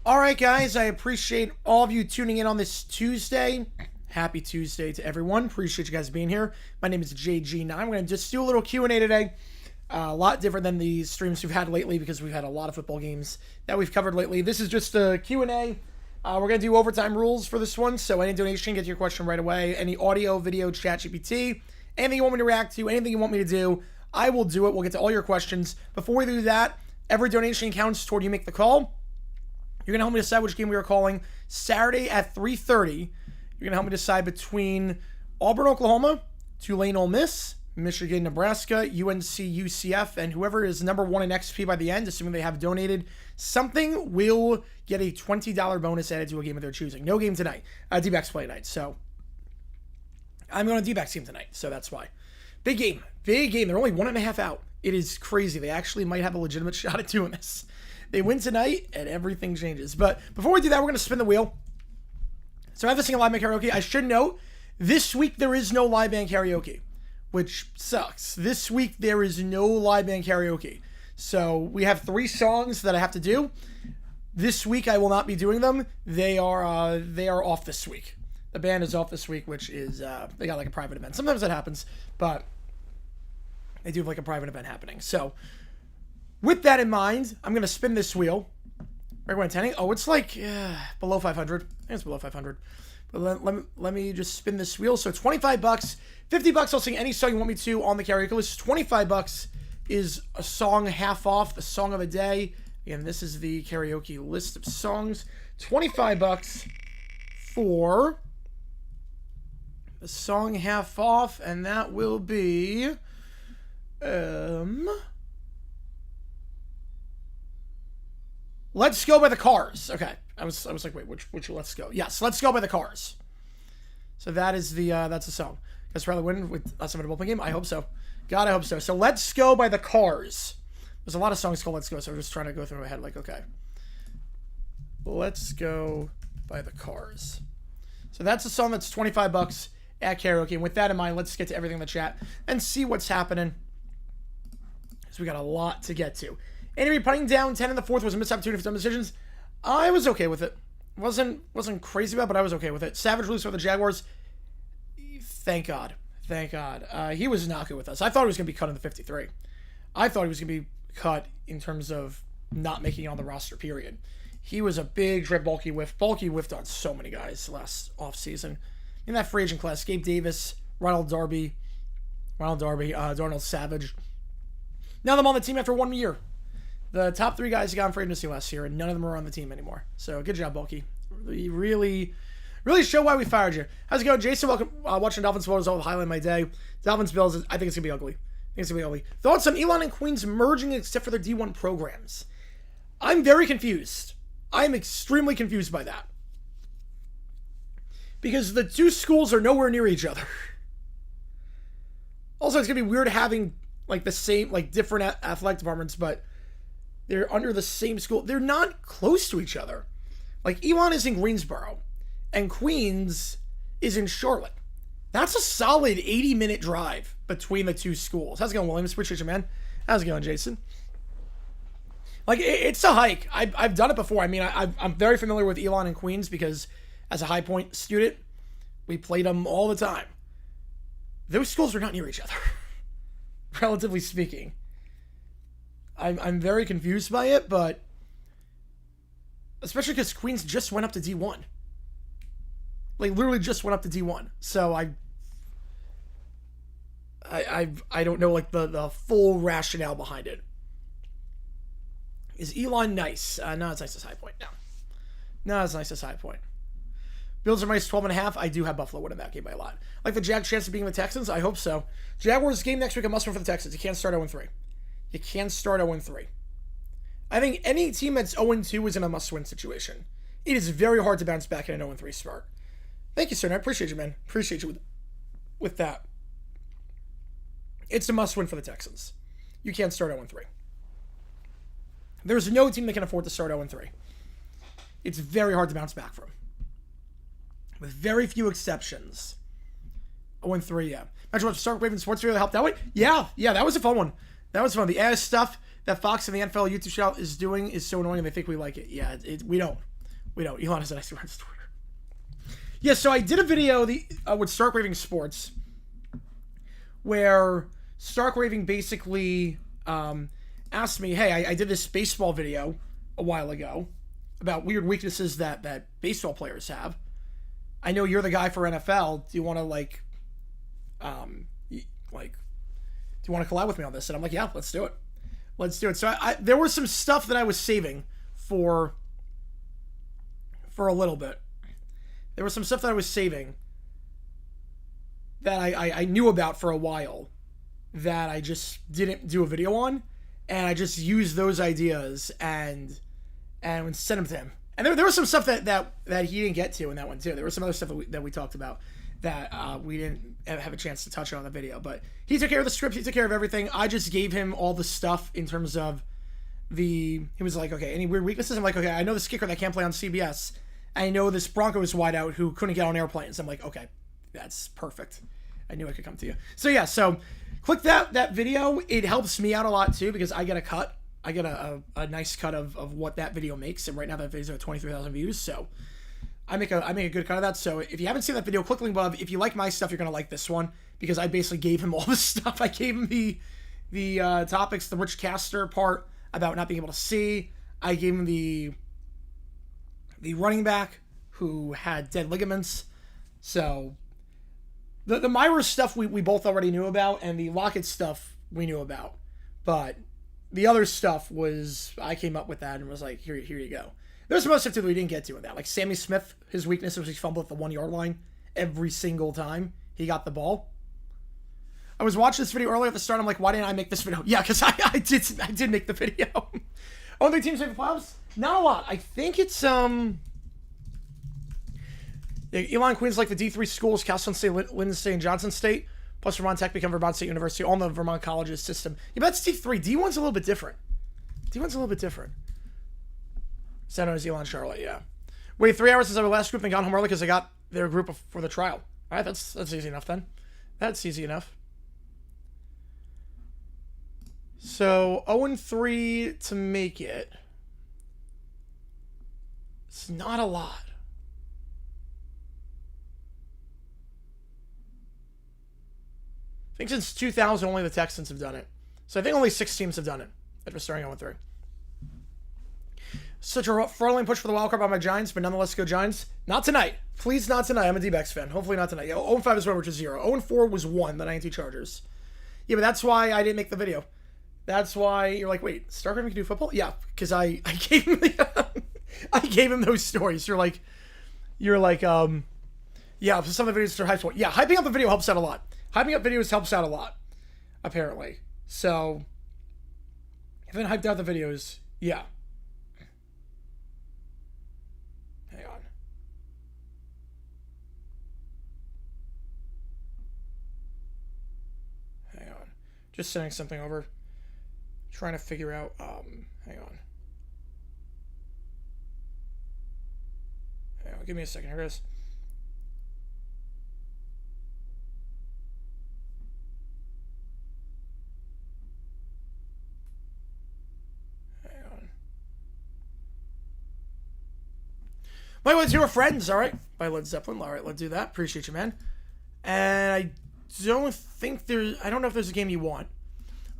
All right, guys, I appreciate all of you tuning in on this Tuesday. Happy Tuesday to everyone. Appreciate you guys being here. My name is JG9. We're going to just do a little Q&A today. A lot different than the streams we've had lately because we've had a lot of football games that we've covered lately. This is just a Q&A. We're going to do overtime rules for this one, so any donation, get your question right away. Any audio, video, chat, GPT, anything you want me to react to, anything you want me to do, I will do it. We'll get to all your questions. Before we do that, every donation counts toward you make the call. You're going to help me decide which game we are calling Saturday at 3:30. You're going to help me decide between Auburn, Oklahoma, Tulane, Ole Miss, Michigan, Nebraska, UNC, UCF, and whoever is number one in XP by the end, assuming they have donated something, will get a $20 bonus added to a game of their choosing. No game tonight. D-backs play tonight, so I'm going to D-backs game tonight, so that's why. Big game. Big game. They're only 1.5 out. It is crazy. They actually might have a legitimate shot at doing this. They win tonight, and everything changes. But before we do that, we're going to spin the wheel. So I have to sing a live band karaoke. I should note, this week there is no live band karaoke, which sucks. This week there is no live band karaoke. So we have 3 songs that I have to do. This week I will not be doing them. They are off this week. The band is off this week, which is, they got like a private event. Sometimes that happens, but they do have like a private event happening. So with that in mind, I'm going to spin this wheel. Right when attending. Oh, it's like below 500. I think it's below 500. But let me just spin this wheel. So $25, $50. I'll sing any song you want me to on the karaoke list. $25 is a song half off, the song of the day. Again, this is the karaoke list of songs. $25 for the song half off, and that will be Let's Go by the Cars. Okay. I was like, wait, which Let's Go? Yes, Let's Go by the Cars. So that is that's the song. Guess probably win with us having a bullpen game? I hope so. God, I hope so. So Let's Go by the Cars. There's a lot of songs called Let's Go, so I'm just trying to go through my head like, okay. Let's Go by the Cars. So that's a song that's $25 at karaoke. And with that in mind, let's get to everything in the chat and see what's happening. Because we got a lot to get to. Anyway, putting down 10 in the fourth was a missed opportunity for dumb decisions. I was okay with it. Wasn't crazy about it, but I was okay with it. Savage lose for the Jaguars. Thank God. Thank God. He was not good with us. I thought he was going to be cut in the 53. I thought he was going to be cut in terms of not making it on the roster, period. He was a big, bulky whiff. Bulky whiffed on so many guys last offseason. In that free agent class, Gabe Davis, Ronald Darby, Darnell Savage. Now them on the team after 1 year. The top 3 guys got in free agency last year, and none of them are on the team anymore. So good job, Bulky. You really show why we fired you. How's it going, Jason? Welcome. Watching Dolphins photos all the highlight of my day. Dolphins Bills. I think it's gonna be ugly. Thoughts on Elon and Queens merging except for their D1 programs? I'm very confused. I'm extremely confused by that because the 2 schools are nowhere near each other. Also, it's gonna be weird having like the same, like different athletic departments, but they're under the same school. They're not close to each other. Like, Elon is in Greensboro, and Queens is in Charlotte. That's a solid 80-minute drive between the 2 schools. How's it going, Williams? Appreciate you, man. How's it going, Jason? Like, it's a hike. I've done it before. I mean, I'm very familiar with Elon and Queens because as a High Point student, we played them all the time. Those schools are not near each other, relatively speaking. I'm very confused by it, but especially because Queens just went up to D1. Like, literally just went up to D1. So I don't know, like, the full rationale behind it. Is Elon nice? Not as nice as High Point. No. Not as nice as High Point. Bills are minus 12.5. I do have Buffalo winning that game by a lot. Like the Jags' chance of beating the Texans? I hope so. Jaguars game next week, a must-win for the Texans. You can't start 0-3. You can't start 0-3. I think any team that's 0-2 is in a must-win situation. It is very hard to bounce back in an 0-3 start. Thank you, sir. I appreciate you, man. Appreciate you with that. It's a must-win for the Texans. You can't start 0-3. There's no team that can afford to start 0-3. It's very hard to bounce back from. With very few exceptions. 0-3, yeah. Imagine what Stark Raven Sports Video helped that way? Yeah, that was a fun one. That the ass stuff that Fox and the NFL YouTube channel is doing is so annoying and they think we like it. Yeah, we don't. We know Elon has a nice runs Twitter. Yeah, so I did a video with Stark Raving Sports where Stark Raving basically asked me, hey, I did this baseball video a while ago about weird weaknesses that baseball players have. I know you're the guy for NFL. Do you want to do you want to collab with me on this? And I'm like, yeah, let's do it. Let's do it. So there was some stuff that I was saving for a little bit. There was some stuff that I was saving that I knew about for a while that I just didn't do a video on, and I just used those ideas and sent them to him. And there was some stuff that he didn't get to in that one too. There was some other stuff that we talked about that we didn't have a chance to touch on in the video. But he took care of the script. He took care of everything. I just gave him all the stuff in terms of he was like, okay, any weird weaknesses? I'm like, okay, I know this kicker that can't play on CBS. I know this Broncos wideout who couldn't get on airplanes. I'm like, okay, that's perfect. I knew I could come to you. So yeah, so click that video. It helps me out a lot too because I get a cut. I get a nice cut of what that video makes, and right now that video's at 23,000 views. So I make a good cut of that. So if you haven't seen that video, click link above. If you like my stuff, you're gonna like this one because I basically gave him all the stuff. I gave him the topics, the Rich Caster part about not being able to see. I gave him the running back who had dead ligaments. So the Myra stuff we both already knew about, and the Lockett stuff we knew about, but the other stuff was, I came up with that and was like, here you go. There's some other stuff too that we didn't get to with that. Like Sammy Smith, his weakness was he fumbled at the 1 yard line every single time he got the ball. I was watching this video earlier at the start. I'm like, why didn't I make this video? Yeah, because I did make the video. Only teams make the playoffs? Not a lot. I think it's Elon Quinn's like the D3 schools, Cal State, Linden State, and Johnson State. Plus Vermont Tech become Vermont State University, all in the Vermont colleges system. Yeah, but that's D3. D1's a little bit different. San Jose, Elon, Charlotte, yeah. Wait 3 hours since our last group and got home early because I got their group for the trial. All right, that's easy enough then. That's easy enough. So 0-3 to make it. It's not a lot. I think since 2000, only the Texans have done it. So I think only 6 teams have done it after starting 0-3. Such a fraudulant push for the wild card by my Giants, but nonetheless go Giants. Not tonight. Please not tonight. I'm a D-backs fan. Hopefully not tonight. 0-5 is 1, which is 0. 0-4 was 1, the 92 Chargers. Yeah, but that's why I didn't make the video. That's why you're like, wait, Stark Raving can do football? Yeah, because I gave him I gave him those stories. You're like, yeah, some of the videos are hyped. Yeah, hyping up the video helps out a lot. Hyping up videos helps out a lot, apparently. So, if I hyped out the videos, yeah. Hang on. Just sending something over. Trying to figure out, hang on. Give me a second. Here it is. My Led Zeppelin friends, all right. By Led Zeppelin, all right. Let's do that. Appreciate you, man. And I don't know if there's a game you want.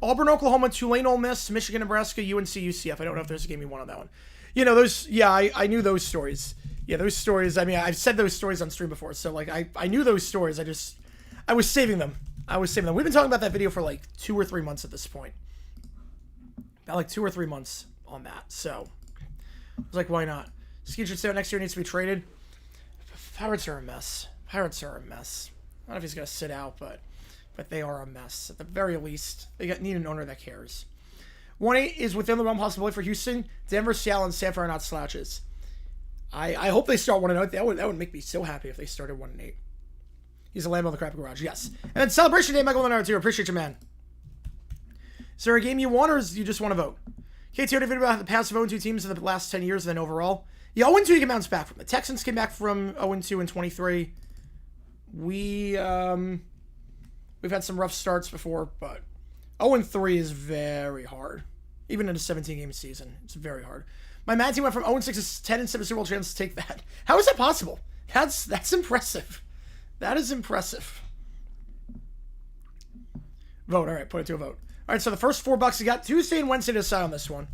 Auburn, Oklahoma, Tulane, Ole Miss, Michigan, Nebraska, UNC, UCF. I don't know if there's a game you want on that one. You know those. Yeah, I knew those stories. Yeah, those stories. I mean, I've said those stories on stream before, so like I knew those stories. I was saving them. We've been talking about that video for like 2 or 3 months at this point. About like 2 or 3 months on that. So I was like, why not? Ski should say next year needs to be traded. Pirates are a mess. I don't know if he's gonna sit out, but they are a mess. At the very least, they need an owner that cares. 1-8 is within the realm of possibility for Houston. Denver, Seattle, and San Fran are not slouches. I hope they start 1-0. That would make me so happy if they started 1-8. He's a Lambo in the crap garage, yes. And then Celebration Day, Michael Leonard too. Appreciate you, man. Is there a game you want, or do you just want to vote? KTO did a video about the past 0-2 teams in the last 10 years, and then overall. Yeah, 0-2 you can bounce back from. The Texans came back from 0-2 in 23. We've had some rough starts before, but 0-3 is very hard. Even in a 17-game season. It's very hard. My Mad team went from 0-6 to 10-7 Super Bowl chance to take that. How is that possible? That's impressive. That is impressive. Vote. All right, put it to a vote. All right, so the first $4 you got Tuesday and Wednesday to decide on this one.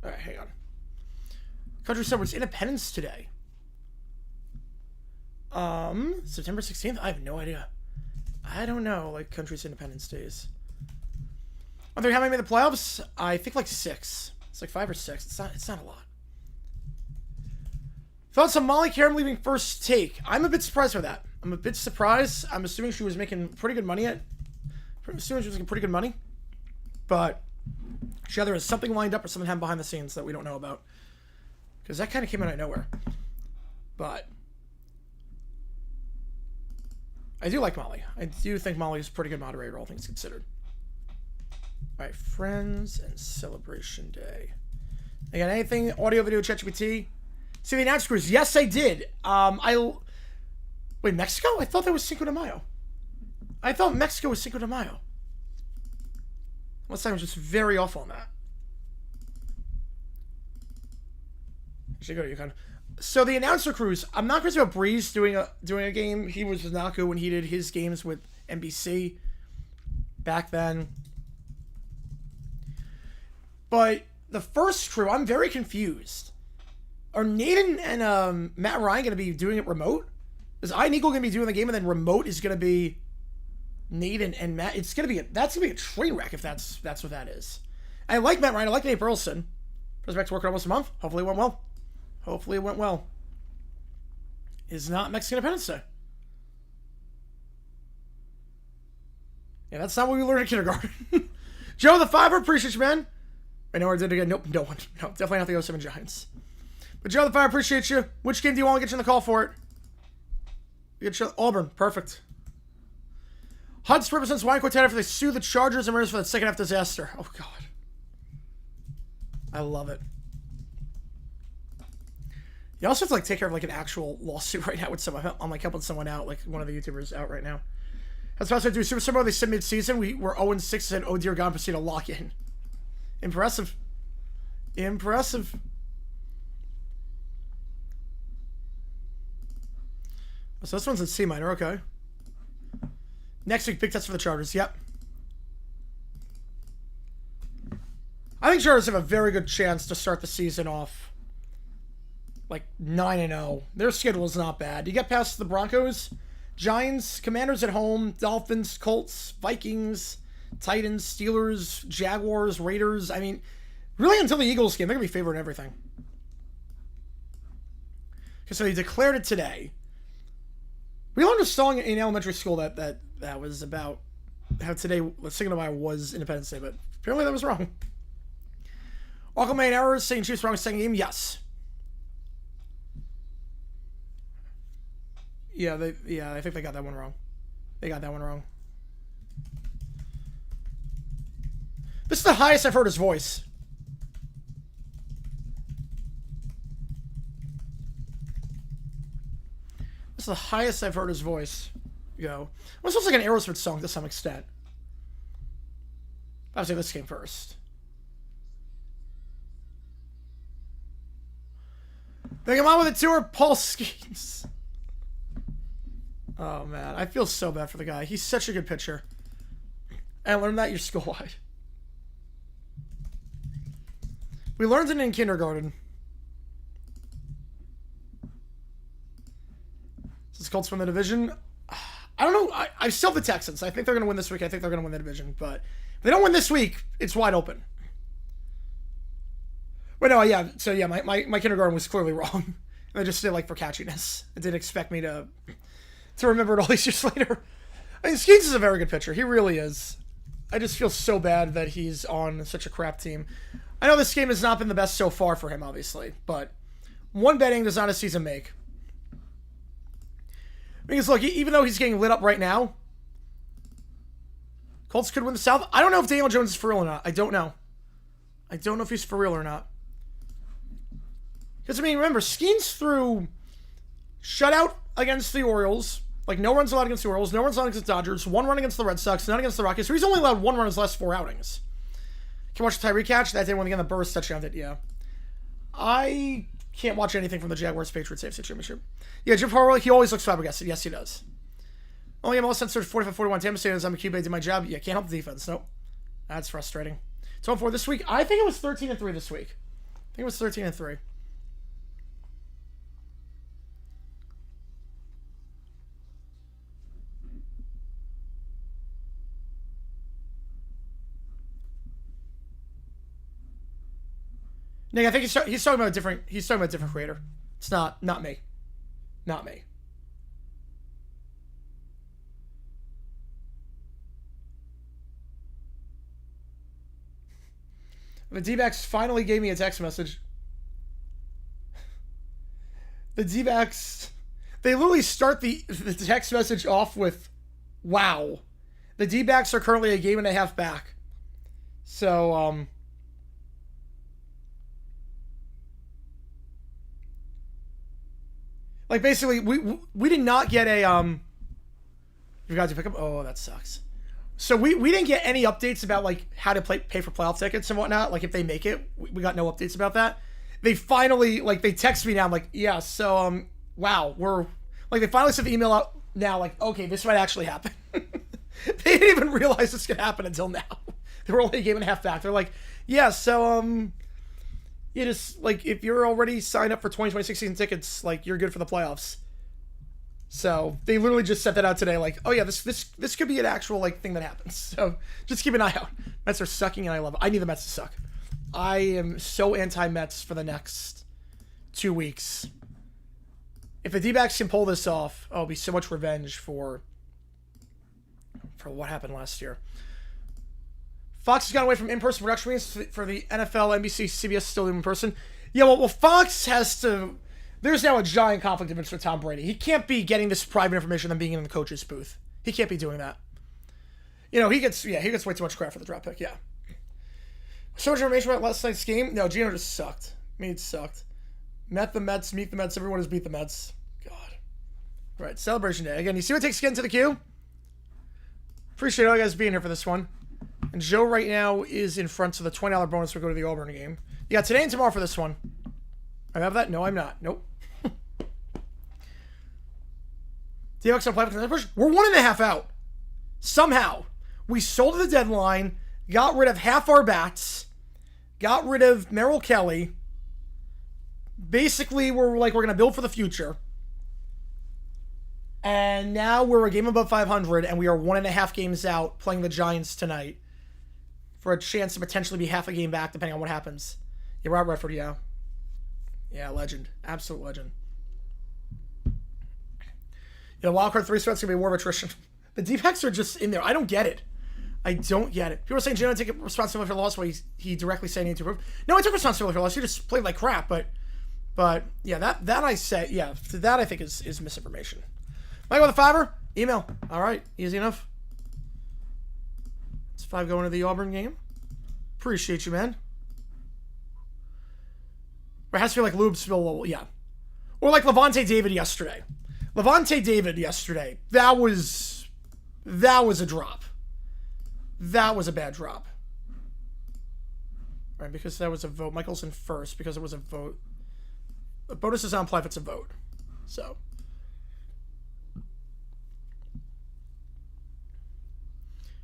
All right, hang on. Country celebrates Independence today. September 16th? I have no idea. I don't know, like, country's Independence Days. Are there how many made the playoffs? I think like 6. It's like 5 or 6. It's not a lot. Thoughts on Molly Karam leaving First Take? I'm a bit surprised by that. I'm a bit surprised. I'm assuming she was making pretty good money But she either has something lined up or something happened behind the scenes that we don't know about. Because that kind of came out of nowhere. But I do like Molly. I do think Molly is a pretty good moderator, all things considered. All right, Friends and Celebration Day. I got anything? Audio, video, ChatGPT? See the announcement cruise? Yes, I did. Wait, Mexico? I thought that was Cinco de Mayo. I thought Mexico was Cinco de Mayo. Unless I was just very off on that. Should go to Yukon. So the announcer cruise. I'm not crazy about Breeze doing a game. He was with Naku when he did his games with NBC back then. But the first crew, I'm very confused. Are Nathan and Matt Ryan going to be doing it remote? Is Ian Eagle going to be doing the game and then remote is going to be Nathan and Matt? It's going to be that's going to be a train wreck if that's what that is. I like Matt Ryan. I like Nate Burleson. Goes back to work in almost a month. Hopefully it went well. Hopefully it went well. Is not Mexican Independence Day. Yeah, that's not what we learned in kindergarten. Joe the Fiver, appreciate you, man. I know I did it again. Nope, no one. No, definitely not the 07 Giants. But Joe the Fiver, appreciate you. Which game do you want to get you in the call for it? Get you Auburn, perfect. Huds represents Wine Quartet after they sue the Chargers and Raiders for that second half disaster. Oh God, I love it. You also have to like take care of like an actual lawsuit right now with someone. I'm like helping someone out, like one of the YouTubers out right now. That's what I was to do. Super Bowl, they said mid-season. We were 0-6 and oh dear God, proceed to lock in. Impressive. Impressive. So this one's in C minor, okay. Next week, big test for the Chargers, yep. I think Chargers have a very good chance to start the season off like 9-0. Their schedule is not bad. You get past the Broncos, Giants, Commanders at home, Dolphins, Colts, Vikings, Titans, Steelers, Jaguars, Raiders. I mean, really until the Eagles game, they're going to be favored in everything. Okay, so they declared it today. We learned a song in elementary school that was about how today, Cinco de Mayo was Independence Day, but apparently that was wrong. Uncle made errors, saying Chiefs wrong second game, yes. Yeah, I think they got that one wrong. They got that one wrong. This is the highest I've heard his voice. This is the highest I've heard his voice go. Well, this looks like an Aerosmith song to some extent. Obviously, this came first. They come on with a tour, Paul Skeens. Oh, man. I feel so bad for the guy. He's such a good pitcher. And learn that you're school-wide. We learned it in kindergarten. Since Colts win the division, I don't know. I still have the Texans. I think they're going to win this week. I think they're going to win the division. But if they don't win this week, it's wide open. But no, yeah. So, yeah, my kindergarten was clearly wrong. And I just did like for catchiness. I didn't expect me to remember it all these years later. I mean, Skeens is a very good pitcher. He really is. I just feel so bad that he's on such a crap team. I know this game has not been the best so far for him, obviously. But one betting does not a season make. Because, look, even though he's getting lit up right now, Colts could win the South. I don't know if Daniel Jones is for real or not. I don't know. I don't know if he's for real or not. Because, I mean, remember, Skeen's threw shutout against the Orioles. Like, no runs allowed against the Orioles, no runs allowed against the Dodgers, 1 run against the Red Sox, none against the Rockies. So he's only allowed 1 run in his last 4 outings. Can you watch the Tyree catch? That day when again the Burst touchdown did, yeah. I can't watch anything from the Jaguars-Patriots AFC Championship. Yeah, Jim Harbaugh, he always looks flabbergasted. Yes, he does. Only MLS censored 45-41. Tampa Stadium, I'm a QB, did my job. Yeah, can't help the defense. Nope. That's frustrating. 12-4 this week. I think it was 13-3 this week. I think it was 13-3. Nick, I think he's talking about a different. He's talking about a different creator. It's not me. Not me. The D-backs finally gave me a text message. The D-backs, they literally start the text message off with, "Wow, the D-backs are currently a game and a half back." So like basically, we did not get a You forgot to pick up. Oh, that sucks. So we didn't get any updates about like how to pay for playoff tickets and whatnot. Like if they make it, we got no updates about that. They finally they text me now. I'm like, yeah. So wow, we're like they finally sent the email out now. Like okay, this might actually happen. They didn't even realize this could happen until now. They were only a game and a half back. They're like, yeah. So you just like if you're already signed up for 2026 season tickets, like you're good for the playoffs. So they literally just sent that out today. Like, oh yeah, this could be an actual like thing that happens. So just keep an eye out. Mets are sucking, and I love it. I need the Mets to suck. I am so anti-Mets for the next 2 weeks. If the D-backs can pull this off, oh, it'll be so much revenge for what happened last year. Fox has gone away from in-person production meetings for the NFL, NBC, CBS still in person. Yeah, well, Fox has to. There's now a giant conflict of interest for Tom Brady. He can't be getting this private information than being in the coach's booth. He can't be doing that. You know, he gets way too much crap for the draft pick. Yeah. So much information about last night's game. No, Gino just sucked. I mean, it sucked. Met the Mets, meet the Mets. Everyone has beat the Mets. God. All right, celebration day. Again, you see what it takes to get into the queue? Appreciate all you guys being here for this one. And Joe right now is in front of the $20 bonus for go to the Auburn game. Yeah, today and tomorrow for this one. I have that? No, I'm not. Nope. DX on platform push. We're 1.5 out. Somehow. We sold at the deadline, got rid of half our bats, got rid of Merrill Kelly. Basically, we're going to build for the future. And now we're a game above 500, and we are 1.5 games out playing the Giants tonight for a chance to potentially be half a game back, depending on what happens. Yeah, Rob Redford, yeah. Yeah, legend. Absolute legend. You know, wildcard 3 spots going to be war of attrition. The D-backs are just in there. I don't get it. I don't get it. People are saying Gino take responsibility for the loss while he directly saying he to prove. No, I took responsibility for the loss. He just played like crap, but yeah, that I say, yeah, that I think is misinformation. Michael with a $5, email. All right, easy enough. It's 5 going to the Auburn game. Appreciate you, man. Or it has to be like Lube Spill, yeah. Or like Levante David yesterday. Levante David yesterday. That was a drop. That was a bad drop. Right, because that was a vote. Michael's in first because it was a vote. The bonus is on play if it's a vote. So.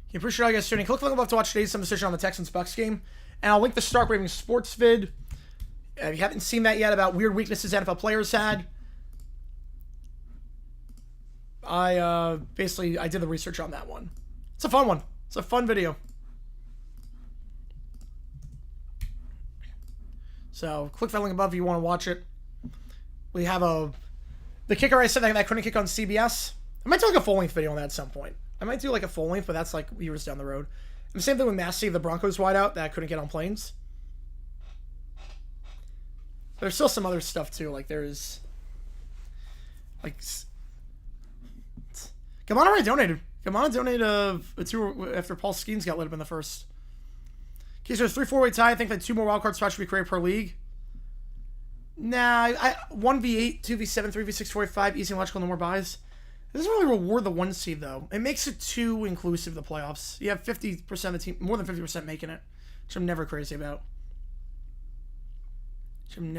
You appreciate all you guys tuning in. Click the link above to watch today's decision on the Texans-Bucks game. And I'll link the Stark Raving Sports vid. If you haven't seen that yet about weird weaknesses NFL players had, I did the research on that one. It's a fun one. It's a fun video. So click that link above if you want to watch it. We have the kicker I said that I couldn't kick on CBS. I might do like a full length video on that at some point. I might do like a full length, but that's like years down the road. And the same thing with Massey, the Broncos wideout that I couldn't get on planes. There's still some other stuff too. Like there's like Gamon already donated. Gamon donated a 2 after Paul Skeens got lit up in the first. Okay, so there's 3 4-way tie. I think that 2 more wildcard spots should be created per league. Nah, 1v8, 2v7, 3v6, 4v5, easy and logical, no more buys. It doesn't really reward the 1 seed, though. It makes it too inclusive, the playoffs. You have 50% of the team, more than 50% making it, which I'm never crazy about. Do the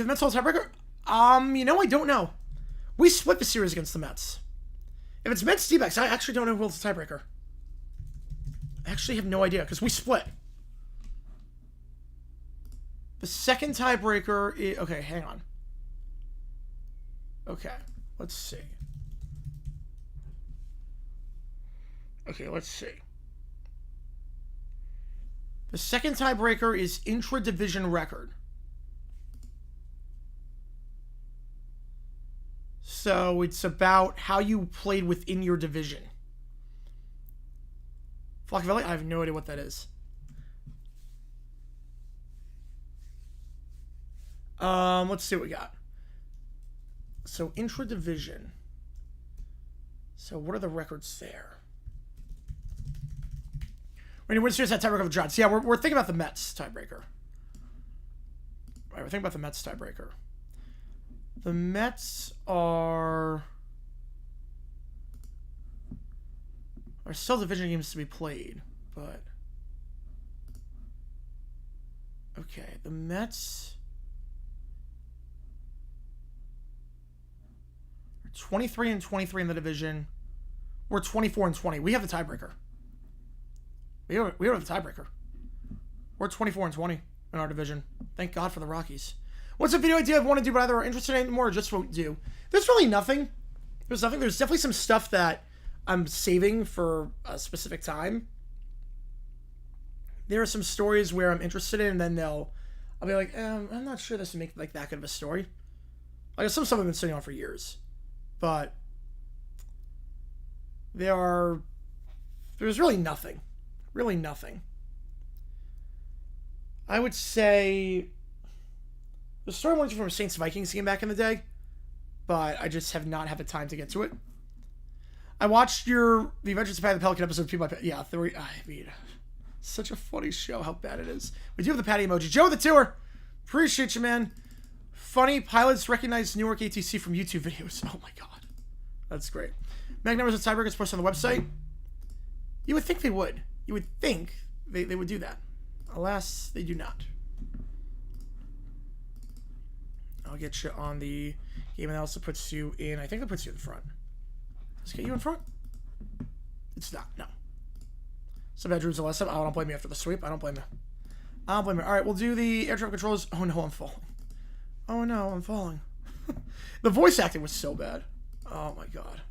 Mets hold tiebreaker? You know, I don't know. We split the series against the Mets. If it's Mets D-backs, I actually don't know who holds the tiebreaker. I actually have no idea, because we split. The second tiebreaker is... Okay, hang on. Okay, let's see. The second tiebreaker is intra-division record. So it's about how you played within your division. Flockavelli? I have no idea what that is. Let's see what we got. So intra-division. So what are the records there? When you win series, that tiebreaker of the Giants. Yeah, we're thinking about the Mets tiebreaker. Right, we're thinking about the Mets tiebreaker. The Mets are still division games to be played, but okay, the Mets are 23-23 in the division. We're 24-20. We have the tiebreaker. We have the tiebreaker. We're 24-20 in our division. Thank God for the Rockies. What's a video idea I want to do but either are interested in more or just won't do? There's really nothing. There's definitely some stuff that I'm saving for a specific time. There are some stories where I'm interested in, and then I'll be like, I'm not sure this would make like that good of a story. Like some stuff I've been sitting on for years, but there's really nothing. Really nothing. I would say the story I wanted from a Saints-Vikings game back in the day, but I just have not had the time to get to it. I watched The Adventures of Patty the Pelican episode of People by Patty. Yeah, I mean, such a funny show, how bad it is. We do have the Patty emoji. Joe the Tour, appreciate you, man. Funny pilots recognize Newark ATC from YouTube videos. Oh my God. That's great. Mag numbers of tiebreakers posted on the website. You would think they would. You would think they would do that. Alas, they do not. I'll get you on the game analysis that puts you in. I think that puts you in front. Does it get you in front? It's not. No. Some bedrooms are less up. I don't blame you after the sweep. I don't blame you. All right, we'll do the air traffic controls. Oh no, I'm falling. Oh no, I'm falling. The voice acting was so bad. Oh my God.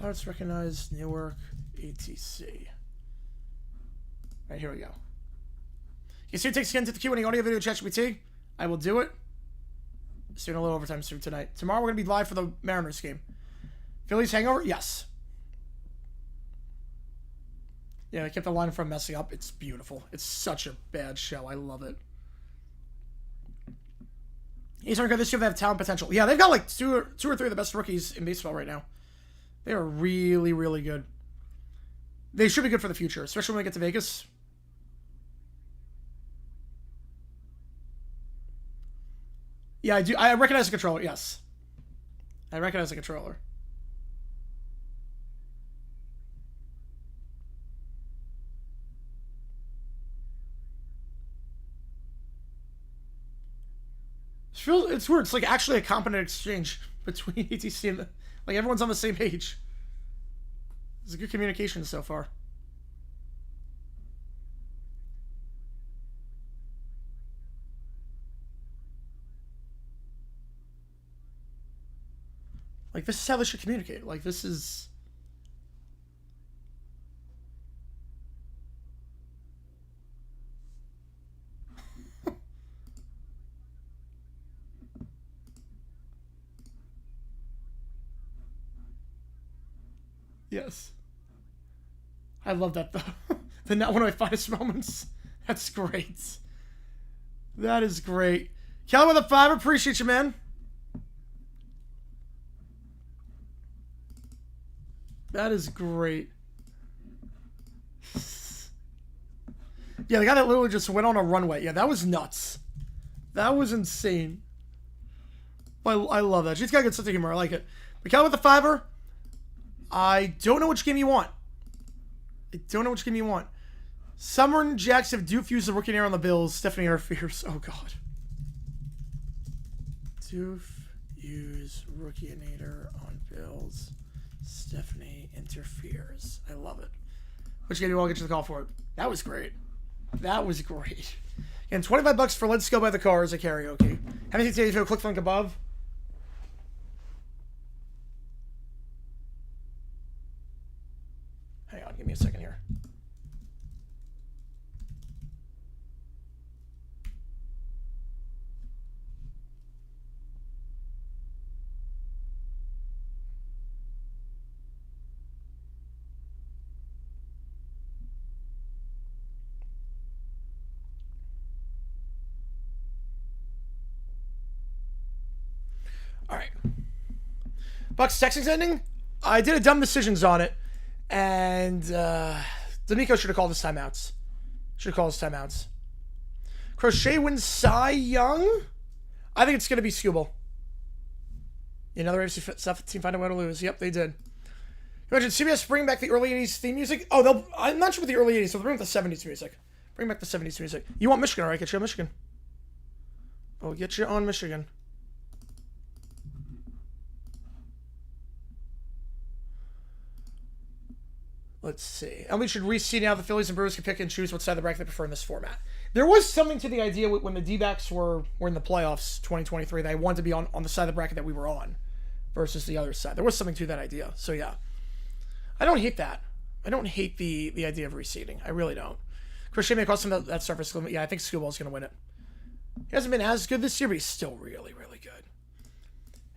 Pilots recognize Newark ATC. All right, here we go. You see, it takes again to the Q&A audio video ChatGPT. I will do it. Just doing a little overtime stream tonight. Tomorrow we're going to be live for the Mariners game. Phillies hangover? Yes. Yeah, they kept the line from messing up. It's beautiful. It's such a bad show. I love it. Eastern good this year. They have talent potential. Yeah, they've got like two or three of the best rookies in baseball right now. They are really, really good. They should be good for the future, especially when we get to Vegas. Yeah, I do. I recognize the controller. Yes. I recognize the controller. It's weird. It's like actually a competent exchange between ETC and like everyone's on the same page. It's a good communication so far. Like, this is how they should communicate. Like, this is... Yes. I love that, though. They're not one of my finest moments. That's great. That is great. Kelly with a 5, appreciate you, man. That is great. Yeah, the guy that literally just went on a runway. Yeah, that was nuts. That was insane. I love that. She's got good sense of humor. I like it. Mikhail with the $5. I don't know which game you want. Summer and Jax have Doof the rookie air on the Bills. Stephanie interferes. Oh, God. Doof use rookie nader on Bills. Stephanie interferes. I love it. Which game do you want to get you the call for it? That was great. And $25 for Let's Go by the Cars at Karaoke. How many things do you click the link above? Hang on, give me a second here. All right. Bucks Texans ending. I did a dumb decisions on it, and D'Amico should have called his timeouts. Crochet wins Cy Young. I think it's going to be Scooble. Another AFC South team find a way to lose. Yep, they did. Imagine CBS bring back the early 80s theme music. Oh, I'm not sure with the early 80s, so they'll bring back the 70s music. Bring back the 70s music. You want Michigan, all right? Get you on Michigan. Oh, get you on Michigan. Let's see. And we should reseed now. The Phillies and Brewers can pick and choose what side of the bracket they prefer in this format. There was something to the idea when the D-backs were in the playoffs 2023. They wanted to be on the side of the bracket that we were on versus the other side. There was something to that idea. So, yeah. I don't hate that. I don't hate the idea of reseeding. I really don't. Christian may cost him that surface limit. Yeah, I think Scooball's going to win it. He hasn't been as good this year, but he's still really, really good.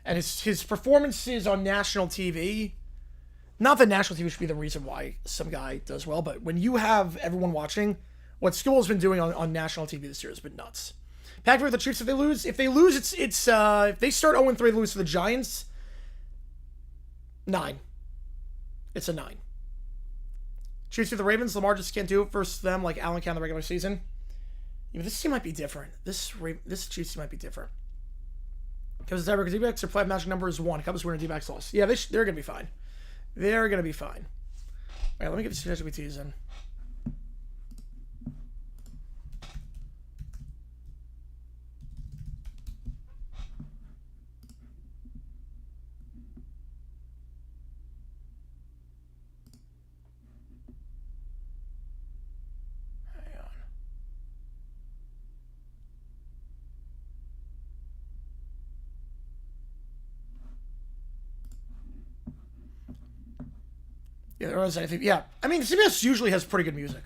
And his performances on national TV... Not that national TV should be the reason why some guy does well, but when you have everyone watching, what Skill's been doing on national TV this year has been nuts. Packers with the Chiefs if they lose. If they lose, it's if they start 0-3, they lose to the Giants. 9. It's a 9. Chiefs with the Ravens. Lamar just can't do it versus them like Allen can in the regular season. Yeah, this team might be different. This Chiefs team might be different. Because D-backs, their playoff magic number is 1. Cubs win and D-backs lost. Yeah, they're going to be fine. They're going to be fine. All right, let me get these ChatGPTs in. Hang on. Yeah, there was anything. Yeah, I mean, CBS usually has pretty good music,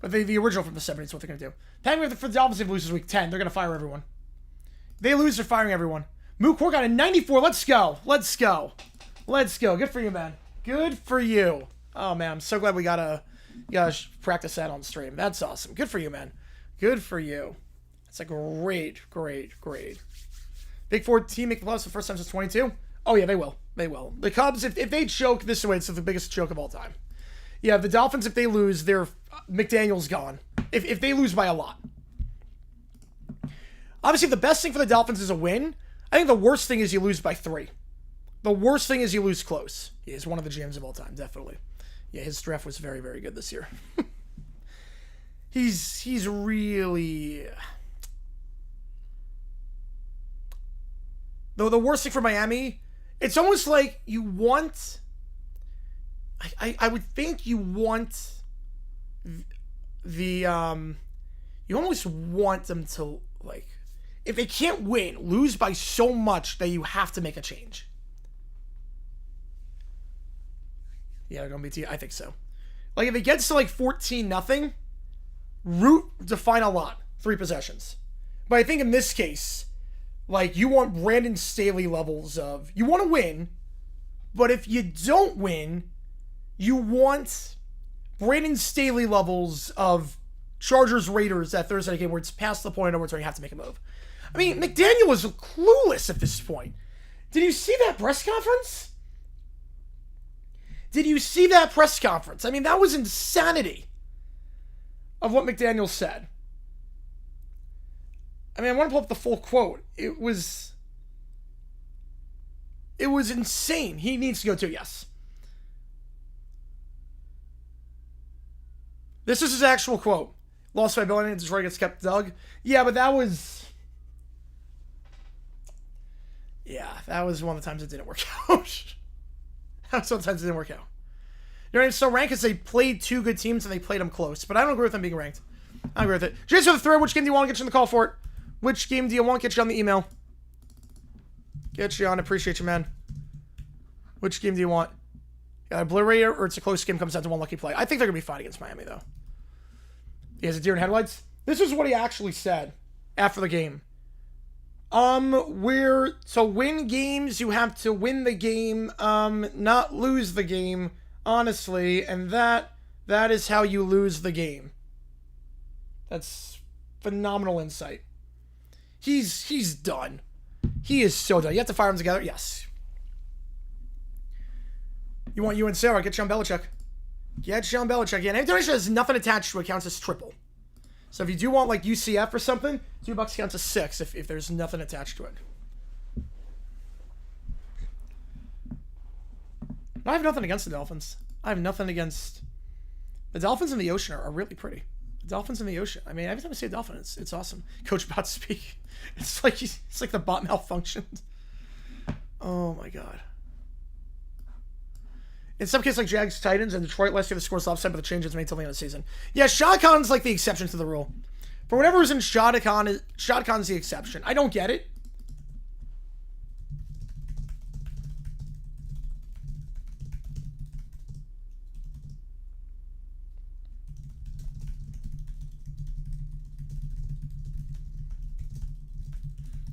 but the original from the 70s is what they're gonna do. Penguins for the Dolphins, if loses week 10, they're gonna fire everyone. They lose, they're firing everyone. Mook Core got a 94. Let's go. Good for you, man. Good for you. Oh man, I'm so glad we gotta practice that on stream. That's awesome. Good for you, man. Good for you. That's a great. Big Four team make the playoffs the first time since 22. Oh, yeah, they will. The Cubs, if they choke this way, it's the biggest choke of all time. Yeah, the Dolphins, if they lose, McDaniel's gone. If they lose by a lot. Obviously, the best thing for the Dolphins is a win. I think the worst thing is you lose by 3. The worst thing is you lose close. He is one of the GMs of all time, definitely. Yeah, his draft was very, very good this year. He's really... Though the worst thing for Miami... It's almost like you want... I would think you want you almost want them to, like... If they can't win, lose by so much that you have to make a change. Yeah, they're going to be... I think so. Like, if it gets to, 14-0, root to find a lot. 3 possessions. But I think in this case... you want Brandon Staley levels of... You want to win, but if you don't win, you want Brandon Staley levels of Chargers-Raiders that Thursday night game where it's past the point of where you have to make a move. I mean, McDaniel was clueless at this point. Did you see that press conference? Did you see that press conference? I mean, that was insanity of what McDaniel said. I mean, I want to pull up the full quote. It was insane. He needs to go too, yes. This is his actual quote. Lost by ability, Detroit gets kept dug. Yeah, but that was... Yeah, that was one of the times it didn't work out. That was one of the times it didn't work out. You know what I mean? So ranked is they played two good teams and they played them close. But I don't agree with them being ranked. I don't agree with it. James for the thread. Which game do you want to get you on the call for it? Which game do you want to get you on the email? Get you on. Appreciate you, man. Which game do you want? Obliterator or it's a close game, comes down to one lucky play. I think they're going to be fine against Miami, though. He has a deer in headlights. This is what he actually said after the game. So win games, you have to win the game, not lose the game, honestly, and that is how you lose the game. That's phenomenal insight. He's done. He is so done. You have to fire them together? Yes. You want you and Sarah, get you on Belichick. Get you on Belichick. Yeah, and any donation has nothing attached to it counts as triple. So if you do want like UCF or something, $2 counts as 6 if there's nothing attached to it. I have nothing against the Dolphins. I have nothing against... The Dolphins in the ocean are really pretty. The Dolphins in the ocean. I mean, every time I see a dolphin, it's awesome. Coach bot speak. It's like the bot malfunctioned. Oh my god. In some cases, like Jags, Titans, and Detroit, last year the scores offside, but the changes made till the end of the season. Yeah, Shad Khan's like the exception to the rule. For whatever reason, Shad Khan's the exception. I don't get it.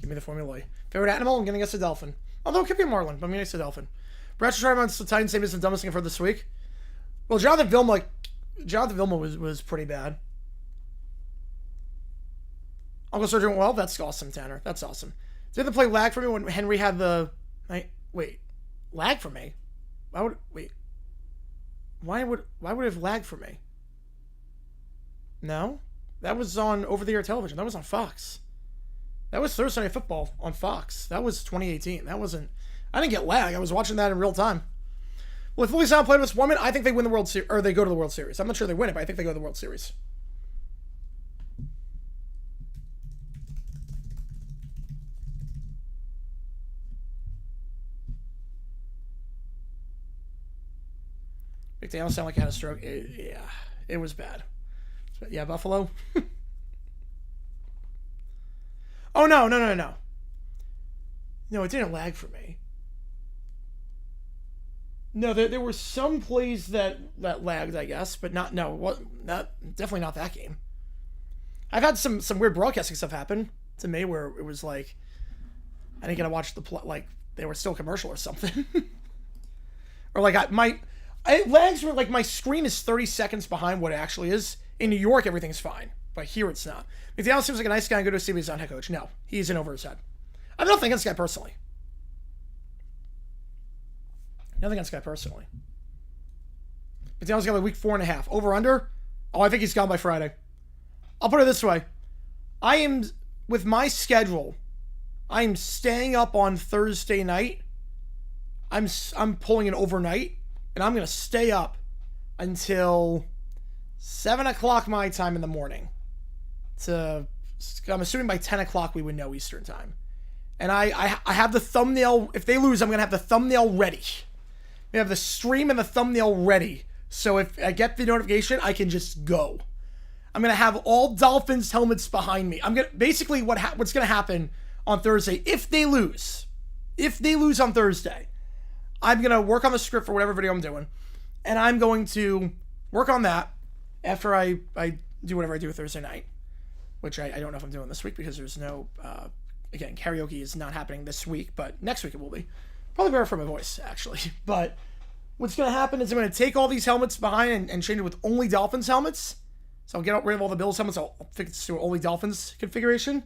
Give me the formula. Favorite animal? I'm going to guess a dolphin. Although it could be a marlin, but I'm going to guess a dolphin. Brad's trying on the Titans name is the dumbest thing I've heard this week. Well, Jonathan Vilma was pretty bad. Uncle Sergio went well. That's awesome, Tanner. That's awesome. Did they play lag for me when Henry had the... Wait. Lag for me? Why would it have lagged for me? No? That was on over-the-air television. That was on Fox. That was Thursday Night Football on Fox. That was 2018. That wasn't... I didn't get lag. I was watching that in real time. Well, if Philly Sound played with woman, I think they win the World Series, or they go to the World Series. I'm not sure they win it, but I think they go to the World Series. McDaniel sounded like he had a stroke. Yeah, it was bad. But yeah, Buffalo. Oh, no. No, it didn't lag for me. No, there were some plays that lagged, I guess, but definitely not that game. I've had some weird broadcasting stuff happen to me where it was like, I didn't get to watch the like they were still commercial or something. Or like it lags where like my screen is 30 seconds behind what it actually is. In New York, everything's fine, but here it's not. McDaniel seems like a nice guy and good to see, but he's not head coach. No, he's in over his head. I have nothing against this guy personally. Nothing against this guy personally. McDaniel's got like week 4.5. Over under? Oh, I think he's gone by Friday. I'll put it this way. With my schedule, I am staying up on Thursday night. I'm pulling an overnight, and I'm going to stay up until 7 o'clock my time in the morning. I'm assuming by 10 o'clock we would know Eastern time. And I have the thumbnail. If they lose, I'm going to have the thumbnail ready. We have the stream and the thumbnail ready. So if I get the notification, I can just go. I'm going to have all Dolphins helmets behind me. I'm going to basically what's going to happen on Thursday if they lose. If they lose on Thursday, I'm going to work on the script for whatever video I'm doing. And I'm going to work on that after I do whatever I do Thursday night, which I don't know if I'm doing this week because there's no, again, karaoke is not happening this week, but next week it will be. Probably better for my voice, actually. But what's going to happen is I'm going to take all these helmets behind and change it with only Dolphins helmets. So I'll get rid of all the Bills helmets. I'll fix it to only Dolphins configuration.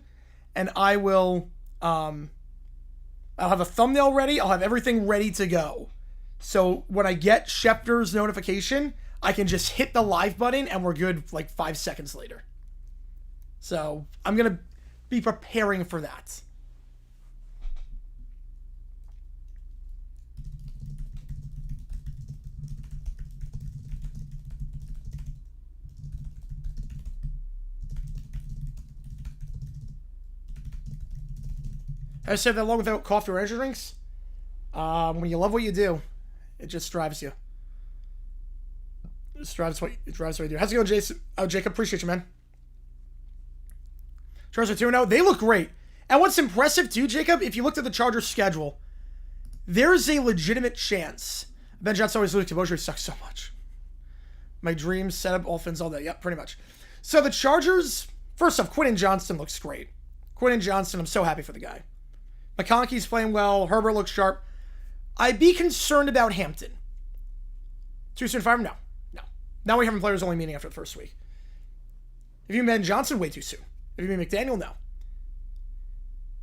And I will, I'll have a thumbnail ready. I'll have everything ready to go. So when I get Schefter's notification, I can just hit the live button and we're good like 5 seconds later. So I'm going to be preparing for that. I said that long without coffee or energy drinks. When you love what you do, it just drives you. It drives what you do. How's it going, Jason? Oh, Jacob, appreciate you, man. Chargers are 2-0. They look great. And what's impressive, too, Jacob, if you looked at the Chargers' schedule, there's a legitimate chance. Ben Johnson always loses to Bozier. He sucks so much. My dreams, setup, offense, all that. Yep, pretty much. So the Chargers, first off, Quentin Johnston looks great. Quentin Johnston, I'm so happy for the guy. McConkey's playing well. Herbert looks sharp. I'd be concerned about Hampton. Too soon to fire him? No. Now we have players only meeting after the first week. If you mean Ben Johnson, way too soon. If you mean McDaniel, no.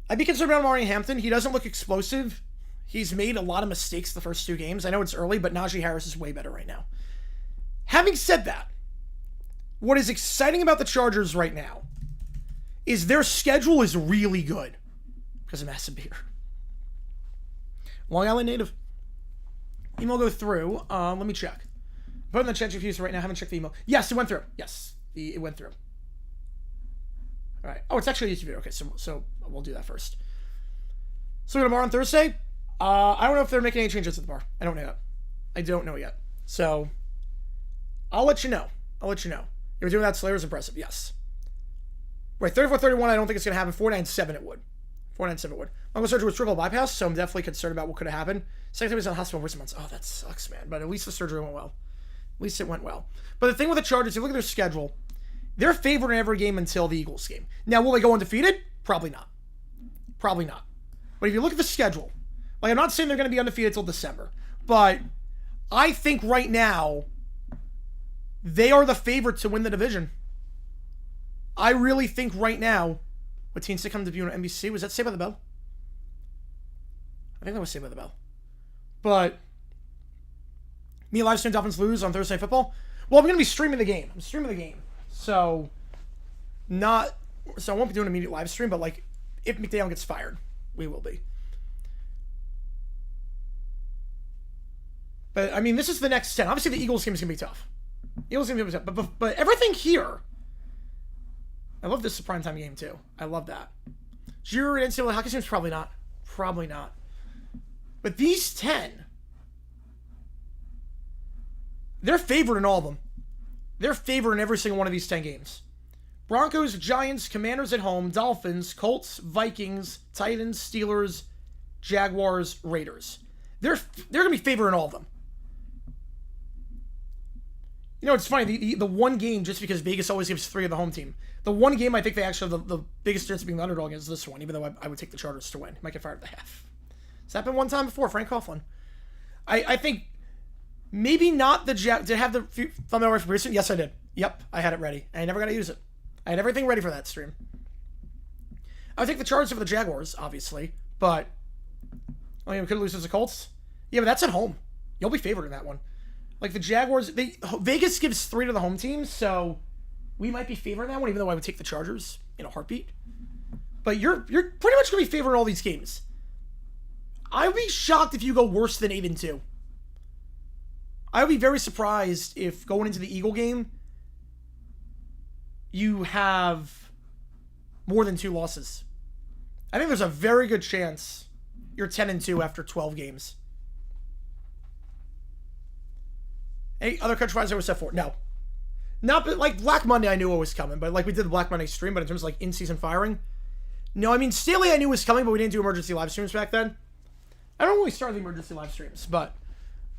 I'd be concerned about Amari Hampton. He doesn't look explosive. He's made a lot of mistakes the first 2 games. I know it's early, but Najee Harris is way better right now. Having said that, what is exciting about the Chargers right now is their schedule is really good because of massive beer. Long Island native. Email go through. Let me check. Put in the chat if you right now. I haven't checked the email. Yes, it went through. Yes, it went through. All right. Oh, it's actually a YouTube video. Okay, so we'll do that first. So we're going to bar on Thursday. I don't know if they're making any changes at the bar. I don't know yet. I don't know yet. So I'll let you know. If you're doing that, Slayer's impressive. Yes. Right, 34-31, I don't think it's going to happen. 497 it would. 497 it would. Uncle surgery was triple bypass, so I'm definitely concerned about what could have happened. Second time he's in the hospital for some months. Oh, that sucks, man. But at least the surgery went well. At least it went well. But the thing with the Chargers, you look at their schedule, they're favored in every game until the Eagles game. Now, will they go undefeated? Probably not. But if you look at the schedule, like I'm not saying they're going to be undefeated until December, but I think right now they are the favorite to win the division. I really think right now, what teams to come debut on NBC? Was that Saved by the Bell? I think that was Saved by the Bell. But me live stream Dolphins lose on Thursday Night Football. Well, I'm going to be streaming the game. So I won't be doing an immediate live stream, but like if McDaniel gets fired, we will be. But I mean, this is the next 10. Obviously, the Eagles game is going to be tough. But everything here. I love this primetime game too. I love that. Jury and NCAA hockey teams probably not. But these 10, they're favored in all of them. They're favored in every single one of these 10 games. Broncos, Giants, Commanders at home, Dolphins, Colts, Vikings, Titans, Steelers, Jaguars, Raiders. They're going to be favored in all of them. You know, it's funny, the one game, just because Vegas always gives 3 of the home team, the one game I think they actually have the biggest chance of being the underdog is this one, even though I would take the Chargers to win. Might get fired at the half. It's happened one time before, Frank Coughlin. I think maybe not the Did I have the thumbnail right for recent? Yes, I did. Yep, I had it ready. I never got to use it. I had everything ready for that stream. I would take the Chargers over the Jaguars, obviously, but we could lose to the Colts. Yeah, but that's at home. You'll be favored in that one. Like the Jaguars, Vegas gives 3 to the home team, so we might be favored in that one, even though I would take the Chargers in a heartbeat. But you're pretty much going to be favored in all these games. I would be shocked if you go worse than 8-2. I would be very surprised if going into the Eagle game, you have more than 2 losses. I think there's a very good chance you're 10-2 after 12 games. Any other country finals ever set for? No. Not but like Black Monday I knew what was coming, but like we did the Black Monday stream, but in terms of like in-season firing, no, I mean Staley I knew was coming, but we didn't do emergency live streams back then. I don't really start the emergency live streams, but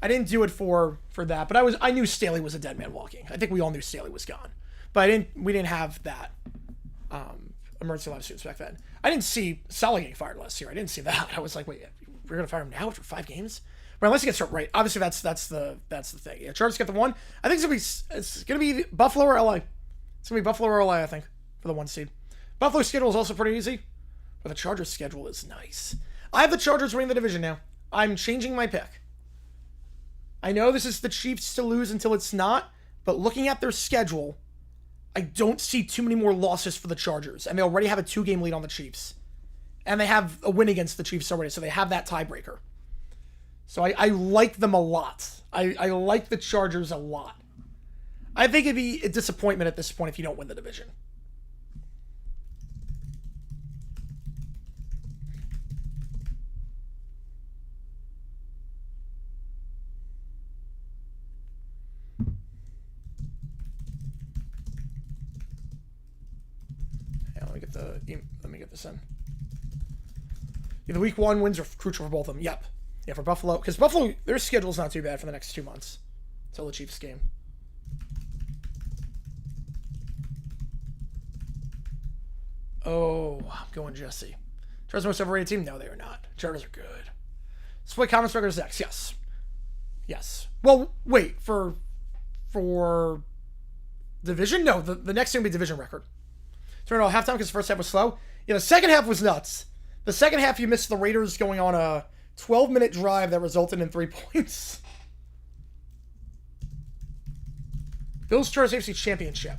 I didn't do it for that. But I knew Staley was a dead man walking. I think we all knew Staley was gone. But we didn't have that emergency live streams back then. I didn't see Saleh getting fired last year. I didn't see that. I was like, wait, we're gonna fire him now after 5 games? But unless he gets hurt, right? Obviously, that's the thing. Yeah, Chargers get the 1. I think it's gonna be Buffalo or LA. It's gonna be Buffalo or LA, I think, for the 1 seed. Buffalo's schedule is also pretty easy, but the Chargers' schedule is nice. I have the Chargers winning the division now. I'm changing my pick. I know this is the Chiefs to lose until it's not, but looking at their schedule, I don't see too many more losses for the Chargers, and they already have a 2-game lead on the Chiefs. And they have a win against the Chiefs already, so they have that tiebreaker. So I like them a lot. I like the Chargers a lot. I think it'd be a disappointment at this point if you don't win the division. Yeah, let me get this in. Yeah, the week 1 wins are crucial for both of them. Yep. Yeah, for Buffalo. Because Buffalo, their schedule's not too bad for the next 2 months. Until the Chiefs game. Oh, I'm going Jesse. Chargers most overrated team? No, they are not. Chargers are good. Split conference records next. Yes. Yes. Well, wait. For division? No, the next thing will be division record. Turn on halftime because the first half was slow. Yeah, the second half was nuts. The second half, you missed the Raiders going on a 12-minute drive that resulted in 3 points. Bills Chargers AFC Championship.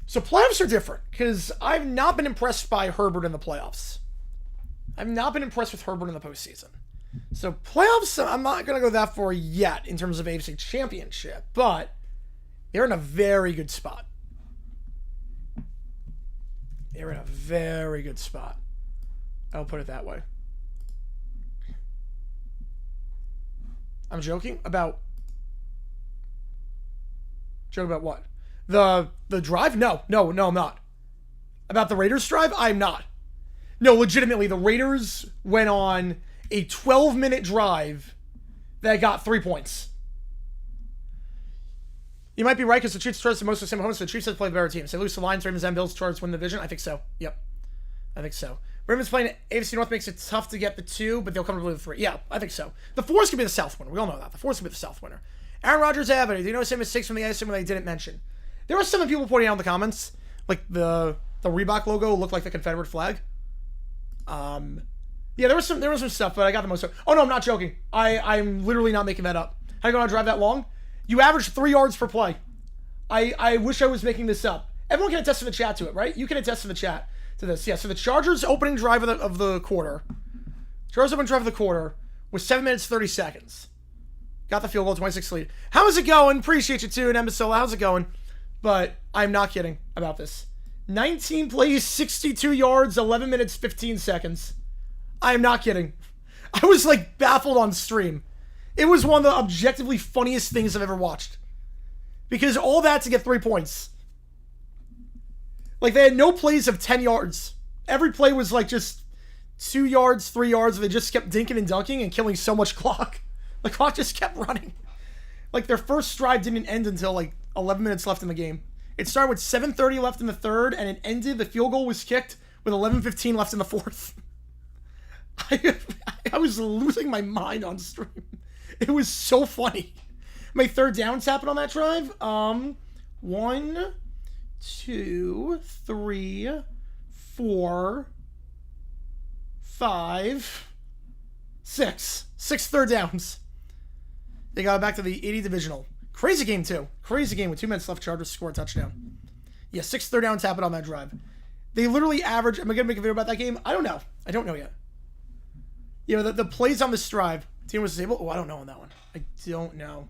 So playoffs are different because I've not been impressed by Herbert in the playoffs. I've not been impressed with Herbert in the postseason. So playoffs, I'm not going to go that far yet in terms of AFC Championship, but they're in a very good spot. They're in a very good spot. I'll put it that way. I'm joking about... Joke about what? The drive? No, I'm not. About the Raiders drive? I'm not. No, legitimately, the Raiders went on a 12-minute drive that got 3 points. You might be right because the Chiefs Chargers are most of the same opponents. So the Chiefs have played the better teams. They lose to the Lions, Ravens, and Bills. Chargers win the division. I think so. Yep. I think so. Ravens playing AFC North makes it tough to get the 2, but they'll come to the 3. Yeah, I think so. The 4's could be the South winner. We all know that. The 4's could be the South winner. Aaron Rodgers, Avenue. Do you know some mistakes from the AFC they didn't mention? There were some people pointing out in the comments, like the Reebok logo looked like the Confederate flag. Yeah, there was some stuff, but I got the most. Oh no, I'm not joking. I'm literally not making that up. How you going to drive that long? You average 3 yards per play. I wish I was making this up. Everyone can attest to the chat to it, right? You can attest to the chat to this. Yeah, so the Chargers opening drive of the quarter. Chargers opening drive of the quarter was 7 minutes 30 seconds. Got the field goal, 26 lead. How's it going? Appreciate you too, and Emma. How's it going? But I'm not kidding about this. 19 plays, 62 yards, 11 minutes, 15 seconds. I am not kidding. I was like baffled on stream. It was one of the objectively funniest things I've ever watched. Because all that to get 3 points. Like they had no plays of 10 yards. Every play was like just 2 yards, 3 yards. They just kept dinking and dunking and killing so much clock. The clock just kept running. Like their first drive didn't end until like 11 minutes left in the game. It started with 7:30 left in the third, and it ended. The field goal was kicked with 11:15 left in the fourth. I was losing my mind on stream. It was so funny. My third downs happened on that drive. 1, 2, 3, 4, 5, 6. 6 third downs. They got back to the 80 divisional. Crazy game, too. Crazy game with 2 minutes left. Chargers score a touchdown. Yeah, 6 third downs happened on that drive. They literally average... Am I going to make a video about that game? I don't know. I don't know yet. You know, the plays on this drive. Team was disabled. Oh, I don't know on that one. I don't know.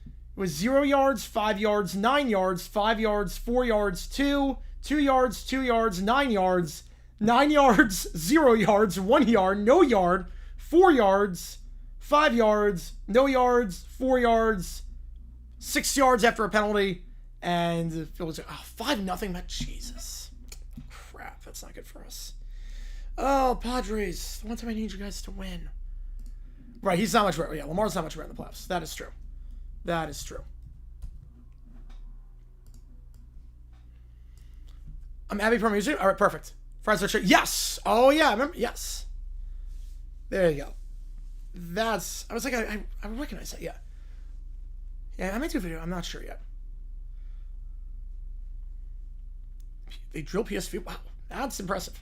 It was 0 yards, 5 yards, 9 yards, 5 yards, 4 yards, 2 yards, 2 yards, 9 yards, 9 yards, 0 yards, 1 yard, no yard, 4 yards, 5 yards, no yards, 4 yards, 6 yards after a penalty, and it was 5-0. But Jesus, crap, that's not good for us. Oh, Padres, the one time I need you guys to win. Right, he's not much better. Yeah, Lamar's not much better in the playoffs. That is true. That is true. I'm happy for music. All right, perfect. Fries are yes. Oh yeah, I remember. Yes. There you go. That's. I was like, I recognize that. Yeah. Yeah, I might do a video. I'm not sure yet. They drill PSV. Wow, that's impressive.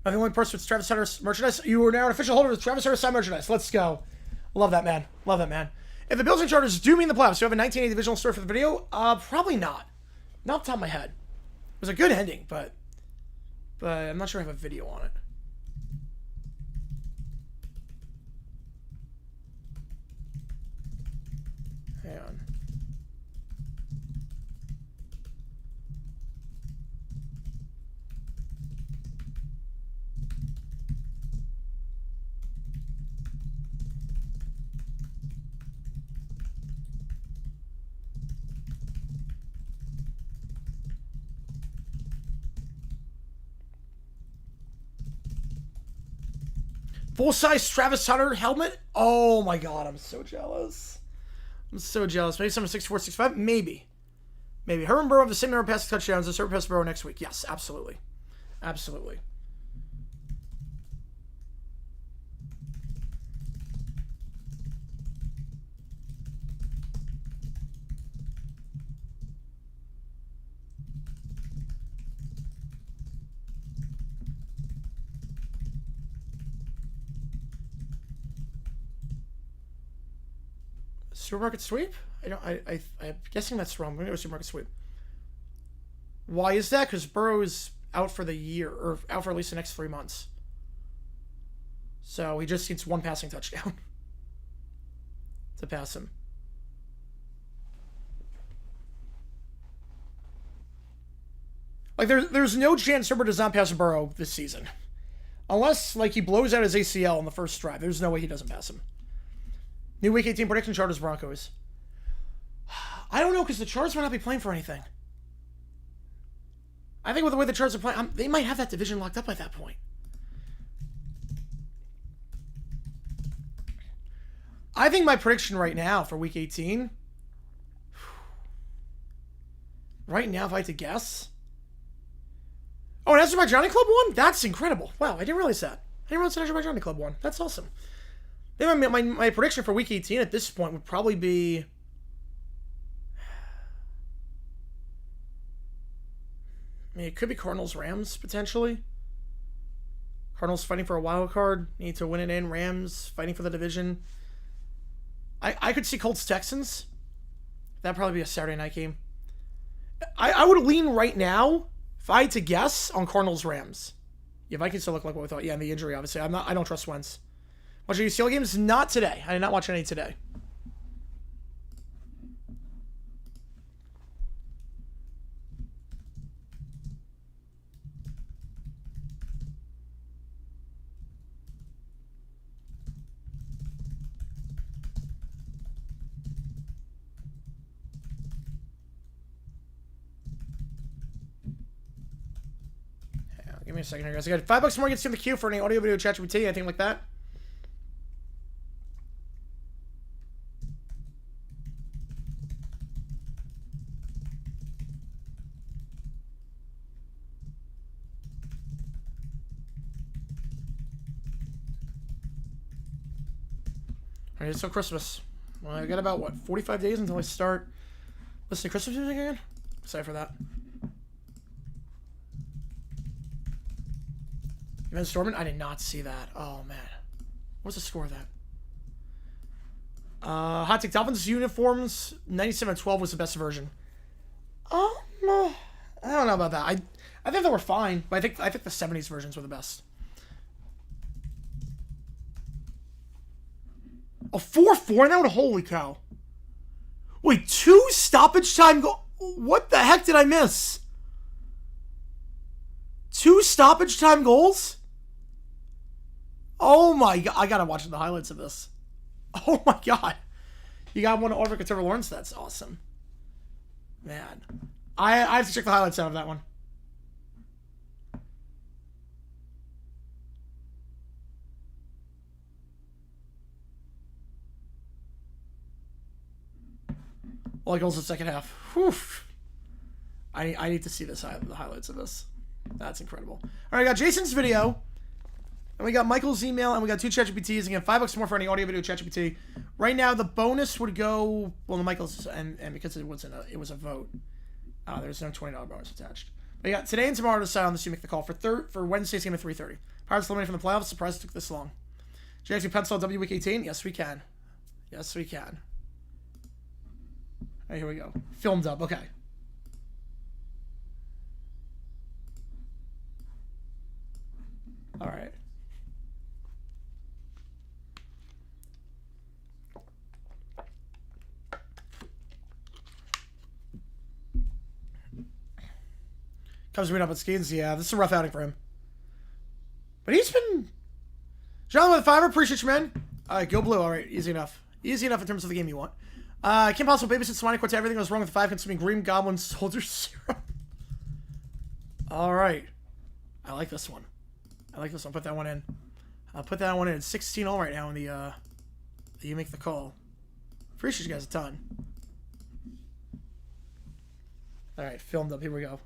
I'm the only person with Travis Hunter merchandise. You are now an official holder of Travis Hunter signed merchandise. Let's go. Love that, man. Love that, man. If the Bills and Chargers do meet in the playoffs, do you have a 1980 divisional story for the video? Probably not. Not off the top of my head. It was a good ending, but I'm not sure I have a video on it. Hang on. Full-size Travis Hunter helmet? Oh my god, I'm so jealous. I'm so jealous. Maybe some 64, 65? Maybe. Maybe. Herman Burrow have the same number of passing touchdowns as surpass Burrow next week. Yes, absolutely. Absolutely. Supermarket sweep? I'm guessing that's wrong. I'm going to go supermarket sweep. Why is that? Because Burrow is out for the year, or out for at least the next 3 months. So he just needs one passing touchdown to pass him. Like, there's no chance Herbert does not pass Burrow this season. Unless, like, he blows out his ACL on the first drive. There's no way he doesn't pass him. New Week 18 prediction, Chargers Broncos. I don't know, because the Chargers might not be playing for anything. I think with the way the Chargers are playing, they might have that division locked up at that point. I think my prediction right now for Week 18... Right now, if I had to guess... Oh, an Azerbaijani Club won? That's incredible. Wow, I didn't realize that. I didn't realize an Azerbaijani Club won. That's awesome. Then my prediction for Week 18 at this point would probably be... I mean, it could be Cardinals-Rams, potentially. Cardinals fighting for a wild card. Need to win it in. Rams fighting for the division. I could see Colts-Texans. That'd probably be a Saturday night game. I would lean right now, if I had to guess, on Cardinals-Rams. Yeah, Vikings still look like what we thought. Yeah, and the injury, obviously. I don't trust Wentz. Watch your UCL games? Not today. I did not watch any today. Give me a second here, guys. I got $5 more. Gets in the queue for any audio, video, chat, GPT, anything like that. Alright, it's still Christmas. Well, I got about, what, 45 days until I start listening to Christmas music again? Excited for that. Event Storming? I did not see that. Oh, man. What's the score of that? Hot Take Dolphins uniforms, 97-12 was the best version. I don't know about that. I think they were fine, but I think the 70s versions were the best. A 4-4 in that one? Holy cow. Wait, 2 stoppage time go... What the heck did I miss? 2 stoppage time goals? Oh my god. I gotta watch the highlights of this. Oh my god. You got one to Oliver Trevor Lawrence? That's awesome. Man. I have to check the highlights out of that one. Well, it goes the second half. Whew. I need to see the highlights of this. That's incredible. All right, I got Jason's video, and we got Michael's email, and we got 2 ChatGPTs. Again, $5 more for any audio, video, ChatGPT. Right now, the bonus would go, well, the Michael's, and because it was a vote, there's no $20 bonus attached. We got today and tomorrow to decide on this. You make the call for Wednesday's game at 3:30. Pirates eliminated from the playoffs. Surprised it took this long. JG pencil W week 18. Yes, we can. Yes, we can. All right, here we go. Filmed up. Okay. All right. Cubs being up at skis. Yeah, this is a rough outing for him. But he's been... John with a 5. Appreciate you, man. All right, go blue. All right, easy enough. Easy enough in terms of the game you want. Kim Possible babysit Swine Quartet. Everything goes wrong with the 5 consuming Green Goblin Soldier Serum. All right. I like this one. I like this one. Put that one in. I'll put that one in. It's 16 all right now in the you make the call. Appreciate you guys a ton. All right, filmed up. Here we go.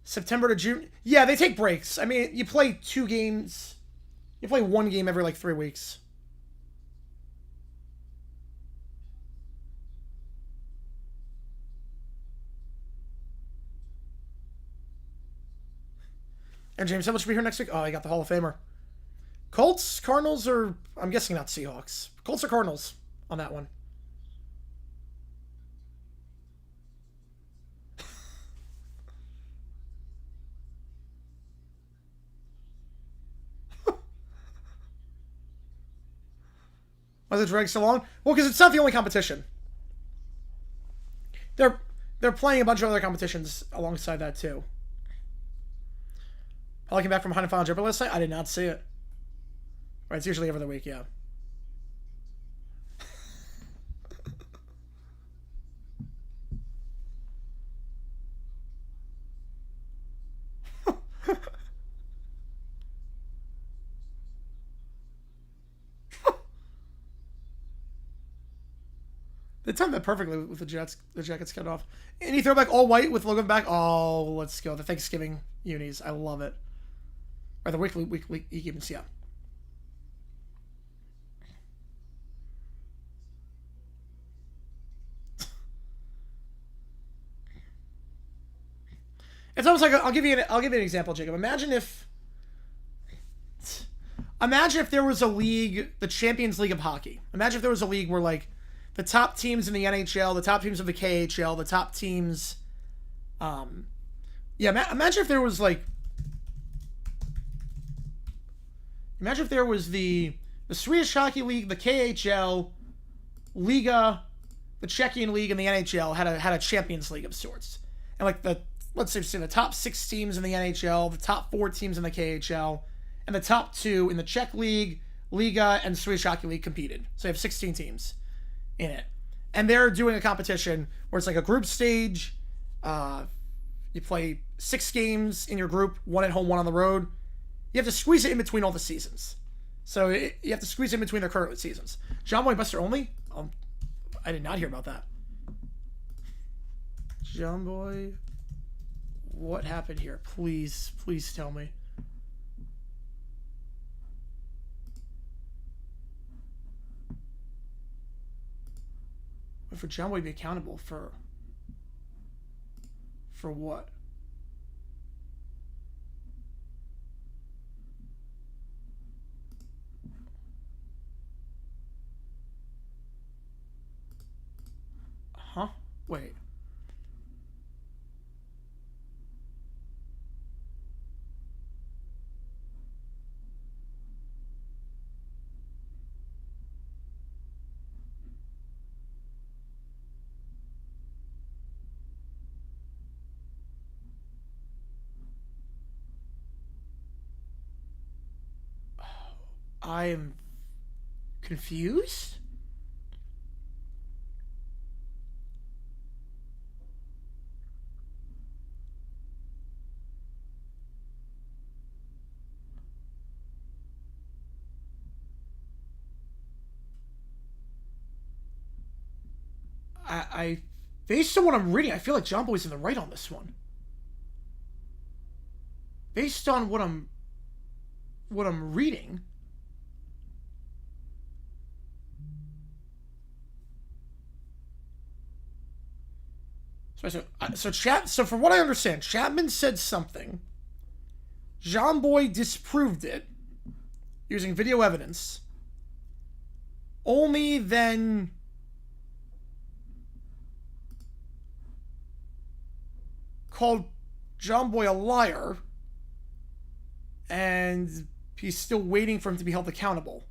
September to June. Yeah, they take breaks. I mean, you play 2 games. You play 1 game every like 3 weeks. And James, how much will be here next week? Oh, I got the Hall of Famer. Colts, Cardinals, or I'm guessing not Seahawks. Colts or Cardinals on that one. Why is it dragging so long? Well, because it's not the only competition. They're playing a bunch of other competitions alongside that too. Paul came back from 100 Final Jeopardy last night. I did not see it. Right, it's usually every other week, yeah. They timed that perfectly with the jackets cut off. Any throwback all white with logo back? Oh, let's go. The Thanksgiving unis. I love it. Or the weekly e-games, yeah. It's almost like I'll give you an example, Jacob. Imagine if there was a league, the Champions League of Hockey. Imagine if there was a league where like the top teams in the NHL, the top teams of the KHL, the top teams. Imagine if there was like. Imagine if there was the Swedish Hockey League, the KHL, Liga, the Czechian League, and the NHL had a Champions League of sorts, and like let's say the top 6 teams in the NHL, the top 4 teams in the KHL, and the top 2 in the Czech League, Liga, and Swedish Hockey League competed. So you have 16 teams in it. And they're doing a competition where it's like a group stage. You play 6 games in your group, 1 at home, 1 on the road. You have to squeeze it in between all the seasons. So you have to squeeze it in between their current seasons. John Boy Buster only? I did not hear about that. John Boy, what happened here? Please tell me. For John Boy to be accountable for what? Huh? Wait. I am confused? I based on what I'm reading, I feel like John Boy's in the right on this one. Based on what I'm reading. So from what I understand, Chapman said something. John Boy disproved it using video evidence. Only then called John Boy a liar, and he's still waiting for him to be held accountable.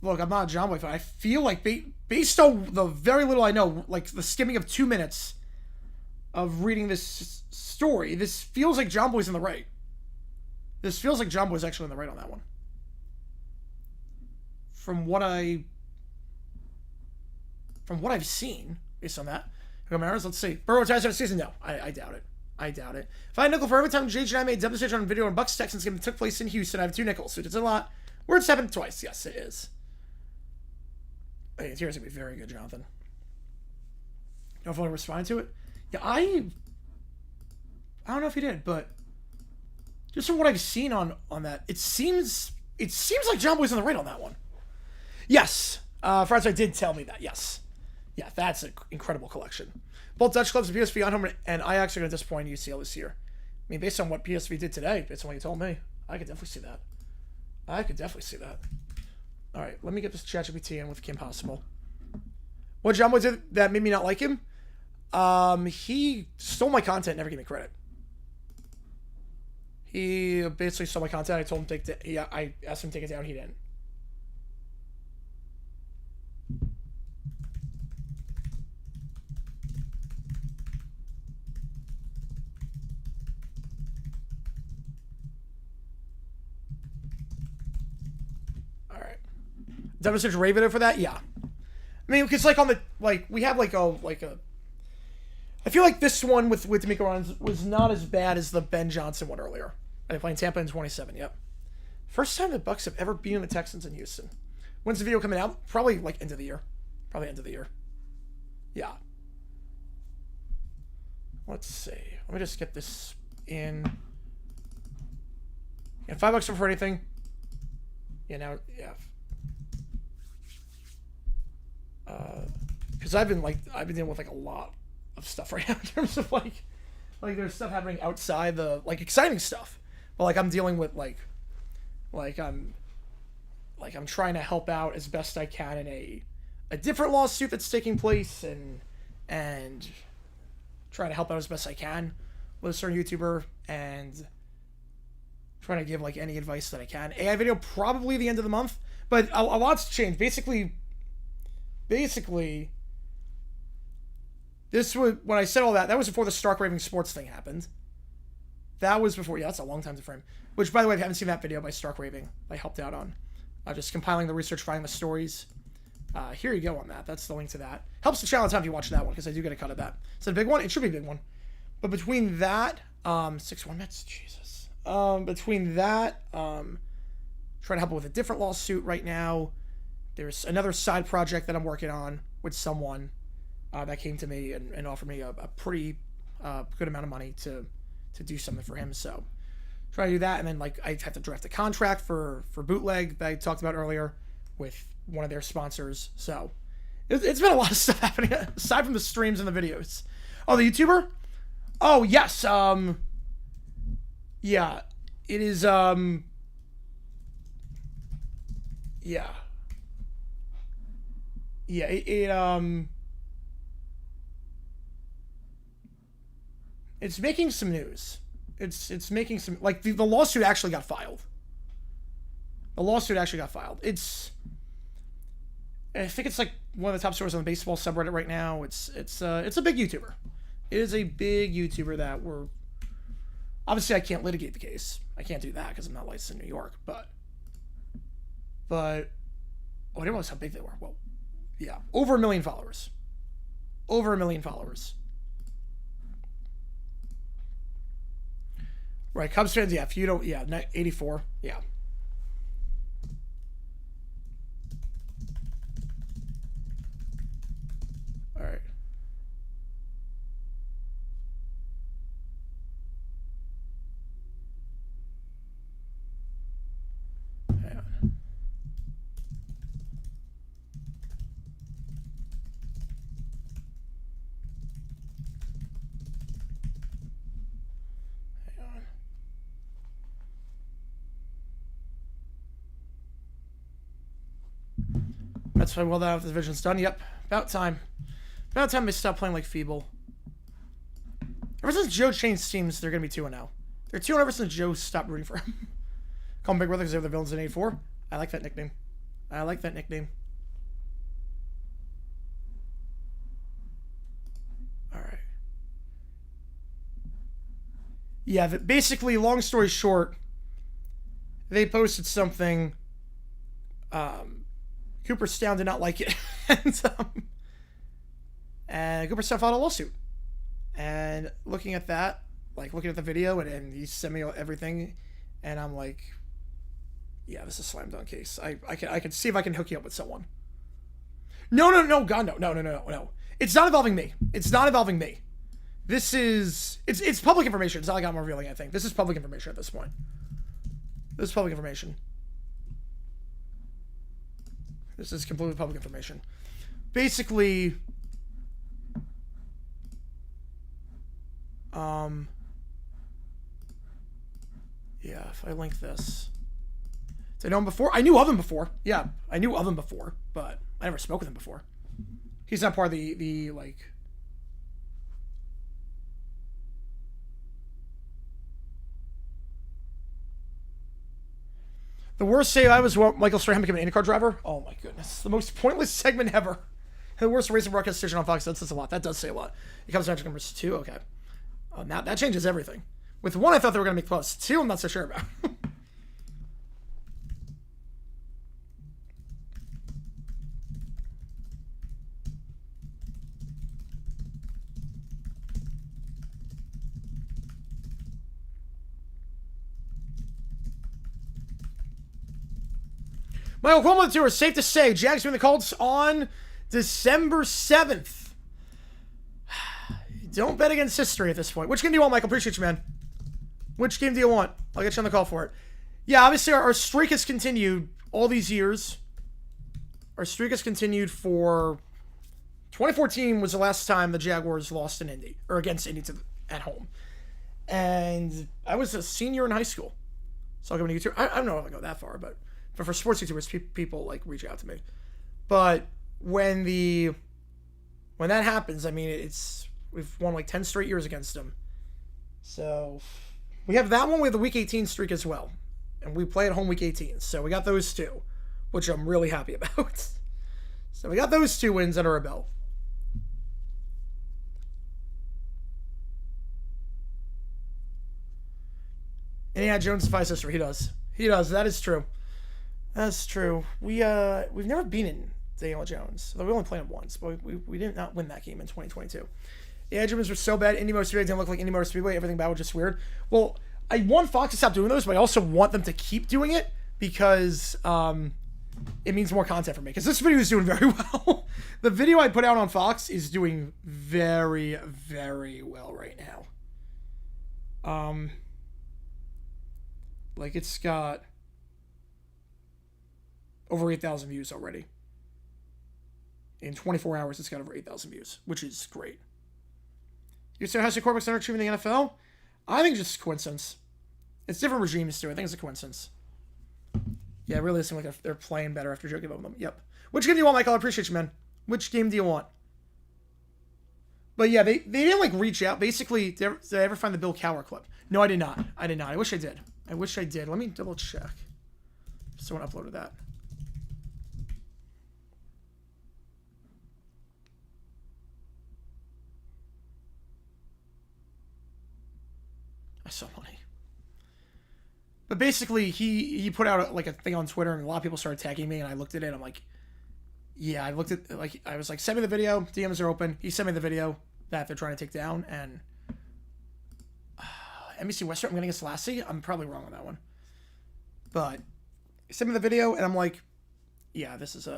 Look, I'm not a John Boy fan. I feel like, based on the very little I know, like the skimming of 2 minutes of reading this story, this feels like John Boy's in the right. This feels like John Boy's actually in the right on that one. From what I've seen, based on that. Let's see. Burrow ties out a season? No, I doubt it. I doubt it. If I had a nickel for every time JG9 made a demonstration on video on Bucks Texans game that took place in Houston, I have 2 nickels. So it's a lot. Where it's happened twice. Yes, it is. Hey, it's going to be very good, Jonathan. You know if I want to respond to it? Yeah, I don't know if he did, but just from what I've seen on that, it seems like John Boy's in the right on that one. Yes. Friday did tell me that, yes. Yeah, that's an incredible collection. Both Dutch clubs, PSV, Eindhoven, and Ajax are going to disappoint UCL this year. I mean, based on what PSV did today, based on what you told me, I could definitely see that. All right, let me get this ChatGPT in with Kim Possible. What John Boy did that made me not like him? He stole my content and never gave me credit. He basically stole my content. I told him I asked him to take it down. He didn't. Demonstration Ray video for that? Yeah. I mean, because we have a I feel like this one with D'Amico Ryans was not as bad as the Ben Johnson one earlier. They playing Tampa in 27. Yep. First time the Bucks have ever beaten the Texans in Houston. When's the video coming out? Probably end of the year. Yeah. Let's see. Let me just get this in. Yeah, $5 for anything. Yeah, now, yeah. Because I've been dealing with a lot of stuff right now in terms of like there's stuff happening outside the exciting stuff, but I'm dealing with I'm trying to help out as best I can in a different lawsuit that's taking place and trying to help out as best I can with a certain YouTuber and trying to give any advice that I can. AI video probably the end of the month, but a lot's changed. Basically, this was when I said all that. That was before the Stark Raving Sports thing happened. That was before. Yeah, that's a long time to frame. Which, by the way, if you haven't seen that video by Stark Raving, I helped out on just compiling the research, finding the stories. Here you go on that. That's the link to that. Helps the channel a ton if you watch that one because I do get a cut of that. Is it a big one? It should be a big one. But between that, 6-1 Mets, Jesus. Between that, trying to help with a different lawsuit right now. There's another side project that I'm working on with someone that came to me and offered me a pretty good amount of money to do something for him. So try to do that, and then I have to draft a contract for Bootleg that I talked about earlier with one of their sponsors. So it's been a lot of stuff happening aside from the streams and the videos. Oh, the YouTuber? Oh yes. Yeah, it is. Yeah. Yeah, it's making some news. It's making some the lawsuit actually got filed. The lawsuit actually got filed. I think it's one of the top stories on the baseball subreddit right now. It's a big YouTuber. It is a big YouTuber that we're obviously I can't litigate the case. I can't do that because I'm not licensed in New York. But I didn't realize how big they were. Well. Yeah, over 1 million followers. Over 1 million followers. Right, Cubs fans, yeah, if you don't, yeah, 84, yeah. All right. Hang on. that's why well that the division's done. Yep. About time. About time they stop playing like Feeble. Ever since Joe changed teams, they're going to be 2-0. They're 2-0 ever since Joe stopped rooting for him. Call him Big Brother because they're the villains in 84. I like that nickname. I like that nickname. Alright. Yeah, basically, long story short, they posted something. Cooperstown did not like it. and Cooperstown filed a lawsuit. And looking at that, like looking at the video, and he sent me everything, and I'm like, yeah, this is a slam dunk case. I can see if I can hook you up with someone. No, God, no. It's not involving me. It's not involving me. This is it's public information. It's not like I'm revealing anything. This is public information at this point. This is public information. This is completely public information. Basically, yeah, if I link this. Did I know him before? I knew of him before. Yeah, I knew of him before, but I never spoke with him before. He's not part of the like... The worst save I was Michael Strahan became an IndyCar driver. Oh my goodness. The most pointless segment ever. The worst racing broadcast station on Fox. That says a lot. That does say a lot. It comes down to numbers 2. Okay. Now that changes everything. With 1, I thought they were going to make close. 2, I'm not so sure about. Michael Coleman, it's safe to say, Jags win the Colts on December 7th. Don't bet against history at this point. Which game do you want, Michael? Appreciate you, man. Which game do you want? I'll get you on the call for it. Yeah, obviously our streak has continued all these years. Our streak has continued for... 2014 was the last time the Jaguars lost in Indy, or against Indy at home. And I was a senior in high school. So I'll go into YouTube. I don't know if I go that far, but for sports YouTubers, people like reach out to me. But when that happens, I mean, we've won like 10 straight years against them. So we have that one. We have the Week 18 streak as well, and we play at home Week 18. So we got those 2, which I'm really happy about. So we got those 2 wins under our belt. And yeah, Jones defies history. He does. He does. That is true. That's true. We've never beaten Daniel Jones. Though we only played him once, but we did not win that game in 2022. The Edgemans were so bad. Indy Motor Speedway didn't look like Indy Motor Speedway. Everything about it was just weird. Well, I want Fox to stop doing those, but I also want them to keep doing it because it means more content for me. Because this video is doing very well. The video I put out on Fox is doing very, very well right now. Like it's got over 8,000 views already. In 24 hours, it's got over 8,000 views, which is great. You say, how's the quarterbacks not achieving the NFL? I think it's just coincidence. It's different regimes, too. I think it's a coincidence. Yeah, it really seems like they're playing better after Joe gave up them. Yep. Which game do you want, Michael? I appreciate you, man. Which game do you want? But yeah, they didn't, like, reach out. Basically, did I ever find the Bill Cowher clip? No, I did not. I did not. I wish I did. I wish I did. Let me double check. Someone uploaded that. So funny. But basically, he put out like a thing on Twitter, and a lot of people started tagging me, and I looked at it. I'm like, yeah, I looked at like I was like, send me the video. DMs are open. He sent me the video that they're trying to take down, and NBC Western. I'm gonna guess Lassie. I'm probably wrong on that one, but he sent me the video, and I'm like, yeah, this is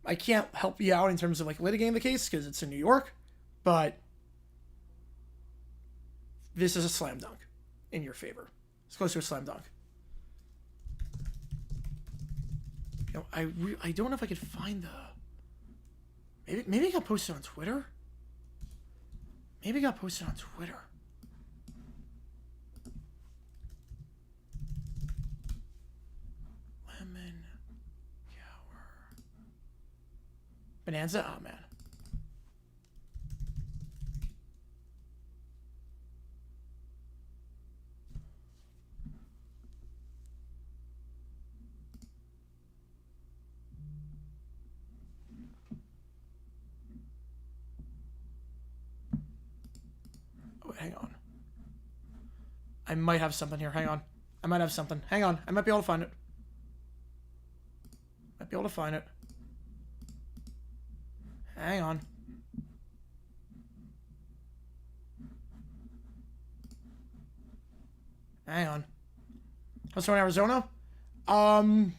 I can't help you out in terms of like litigating the case because it's in New York, but this is a slam dunk in your favor. It's close to a slam dunk. You know, I don't know if I could find the... Maybe it got posted on Twitter? Maybe it got posted on Twitter. Lemon Cowher. Bonanza? Oh, man. Oh, hang on. I might have something here. Hang on. I might have something. Hang on. I might be able to find it. Might be able to find it. Hang on. Hang on. What's in Arizona? Probably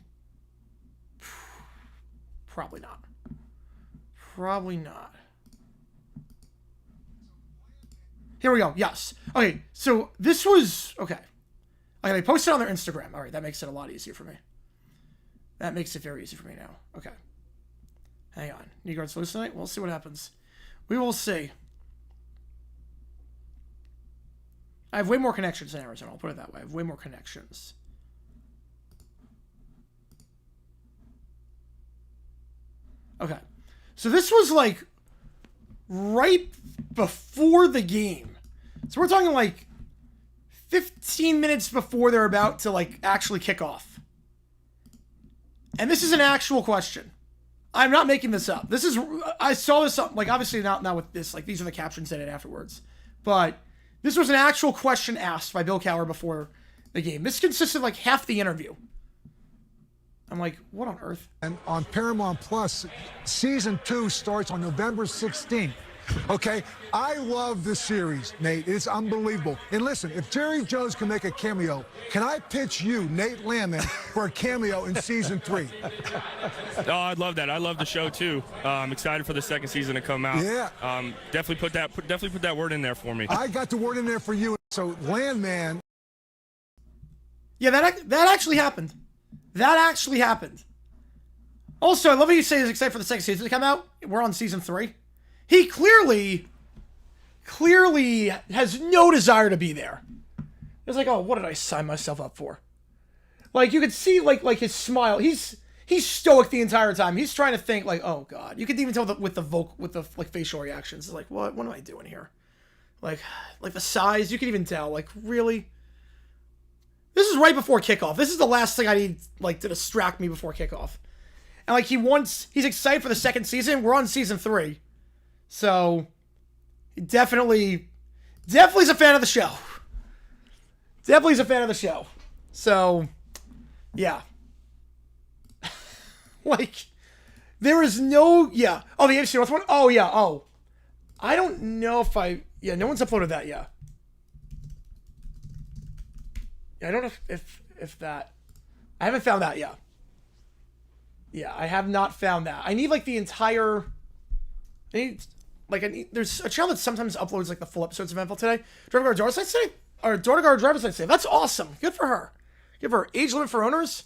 not. Probably not. Here we go. Yes. Okay, so this was... Okay. Okay, they posted on their Instagram. All right, that makes it a lot easier for me. That makes it very easy for me now. Okay. Hang on. New guards loose tonight? We'll see what happens. We will see. I have way more connections in Arizona. I'll put it that way. I have way more connections. Okay. So this was like right before the game. So we're talking like 15 minutes before they're about to like actually kick off. And this is an actual question. I'm not making this up. This is, I saw this up, like obviously not with this, like these are the captions they did afterwards. But this was an actual question asked by Bill Cowher before the game. This consisted of like half the interview. I'm like, what on earth? And on Paramount Plus, season 2 starts on November 16th. Okay, I love this series, Nate. It's unbelievable. And listen, if Jerry Jones can make a cameo, can I pitch you, Nate Landman, for a cameo in season 3? Oh, I'd love that. I love the show too. I'm excited for the second season to come out. Yeah. Definitely put that word in there for me. I got the word in there for you. So Landman. Yeah, that actually happened. That actually happened. Also, I love how you say he's excited for the second season to come out. We're on season 3. He clearly has no desire to be there. It's like, oh, what did I sign myself up for? Like you could see, like his smile. He's stoic the entire time. He's trying to think, like, oh god. You could even tell with the like facial reactions. It's like, what am I doing here? Like the size. You can even tell. Like, really. This is right before kickoff. This is the last thing I need, like, to distract me before kickoff. And like he's excited for the second season. We're on season 3. So, he definitely is a fan of the show. Definitely is a fan of the show. So, yeah. Like, there is no, yeah. Oh, the AFC North one? Oh, yeah, oh. I don't know if yeah, no one's uploaded that yet. Yeah, I don't know if that, I haven't found that yet. Yeah, I have not found that. I need, like, the entire, there's a channel that sometimes uploads like the full episodes of NFL Today. Driver Guard Driver's License Today? Or Daughter Guard Driver's License Today. That's awesome. Good for her. Give her age limit for owners.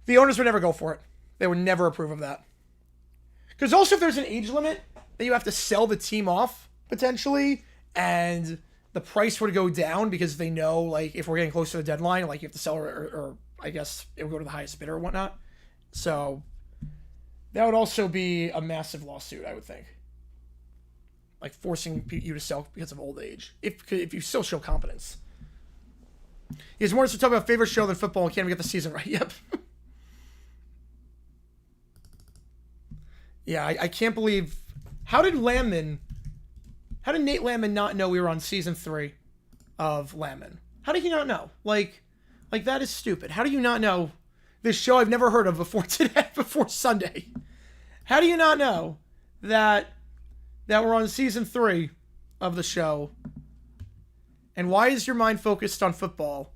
The owners would never go for it. They would never approve of that. Because also if there's an age limit, then you have to sell the team off, potentially, and the price would go down because they know, like, if we're getting close to the deadline, like, you have to sell or I guess it would go to the highest bidder or whatnot. So, that would also be a massive lawsuit, I would think. Like forcing you to sell because of old age, if you still show competence. He has more to talk about favorite show than football and can't even get the season right. Yep. Yeah, I can't believe. How did Nate Landman not know we were on season 3 of Landman? How did he not know? Like that is stupid. How do you not know this show I've never heard of before today, before Sunday? How do you not know that we're on season 3 of the show? And why is your mind focused on football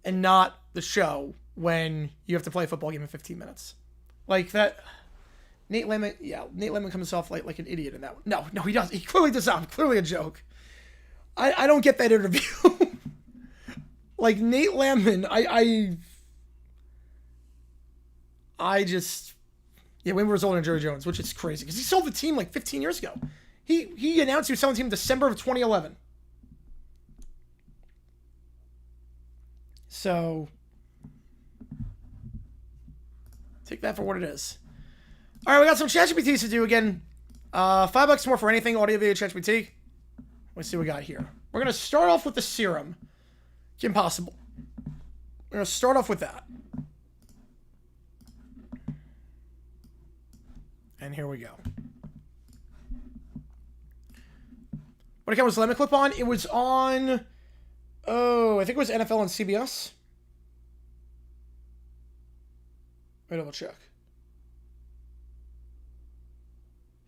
and not the show when you have to play a football game in 15 minutes? Like that. Nate Landman comes off like an idiot in that one. No, he doesn't. He clearly does not. Clearly a joke. I don't get that interview. Like Nate Landman, I just, yeah, Wayne was older than Jerry Jones, which is crazy because he sold the team like 15 years ago. He announced he was selling the team in December of 2011. So take that for what it is. All right, we got some ChatGPTs to do again. $5 more for anything audio video ChatGPT. Let's see what we got here. We're gonna start off with the serum. It's impossible. We're gonna start off with that. And here we go. What account was Lemon Clip on? It was on... Oh, I think it was NFL and CBS. Let me double check.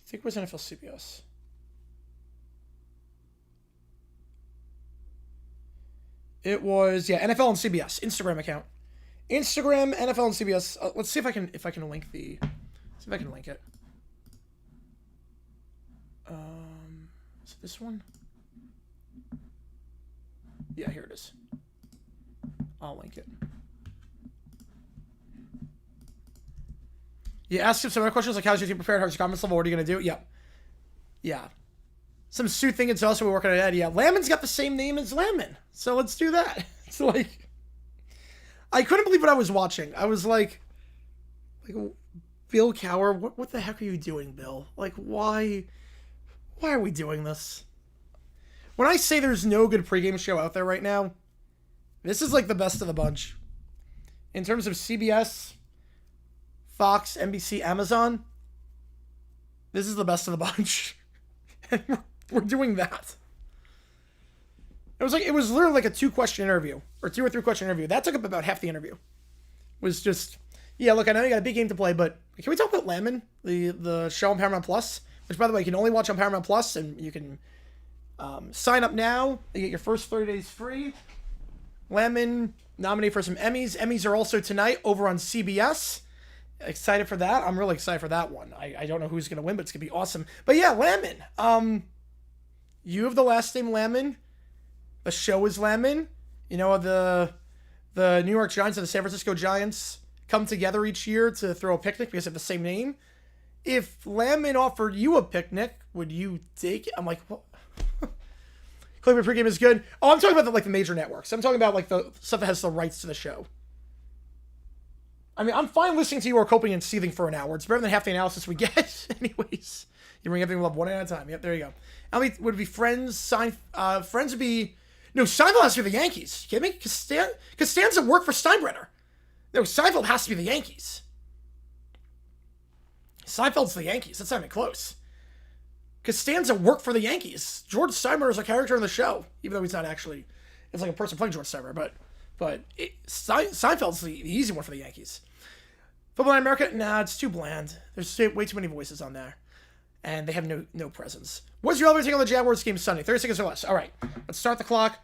I think it was NFL CBS. It was, yeah, NFL and CBS. Instagram account. Instagram, NFL, and CBS. Let's see if I can link the... See if I can link it. Is it this one? Yeah, here it is. I'll link it. You asked him some other questions like, how's your team prepared? How's your confidence level? What are you going to do? Yep. Yeah. Some Sue thing it's also working on it. Yeah, Lamon's got the same name as Lamon. So let's do that. It's like... I couldn't believe what I was watching. I was like Bill Cower, what the heck are you doing, Bill? Like, why are we doing this? When I say there's no good pregame show out there right now, this is like the best of the bunch. In terms of CBS, Fox, NBC, Amazon, this is the best of the bunch. And we're doing that. It was literally like a 2-question interview, or 2 or 3-question interview. That took up about half the interview. It was just, yeah, look, I know you got a big game to play, but can we talk about Lemon, the show on Paramount Plus? Which, by the way, you can only watch on Paramount Plus, and you can sign up now. You get your first 30 days free. Lemon nominated for some Emmys. Emmys are also tonight over on CBS. Excited for that. I'm really excited for that one. I don't know who's going to win, but it's going to be awesome. But yeah, Lemon. You have the last name Lemon. The show is Lemon. You know, the New York Giants and the San Francisco Giants come together each year to throw a picnic because they have the same name. If Lemon offered you a picnic, would you take it? I'm like, what? Clickbait pregame is good. Oh, I'm talking about the major networks. I'm talking about like the stuff that has the rights to the show. I mean, I'm fine listening to you or coping and seething for an hour. It's better than half the analysis we get. Anyways, you bring everything up one at a time. Yep, there you go. Ellie would be Friends. Friends would be... No, Seinfeld has to be the Yankees. You kidding me? Costanza worked for Steinbrenner. No, Seinfeld has to be the Yankees. Seinfeld's the Yankees. That's not even close. Costanza worked for the Yankees. George Steinbrenner is a character in the show, even though he's not actually... It's like a person playing George Steinbrenner, but Seinfeld's the easy one for the Yankees. Football in America? Nah, it's too bland. There's way too many voices on there. And they have no presence. What's your elevator take on the Jaguars game Sunday? 30 seconds or less. All right, let's start the clock.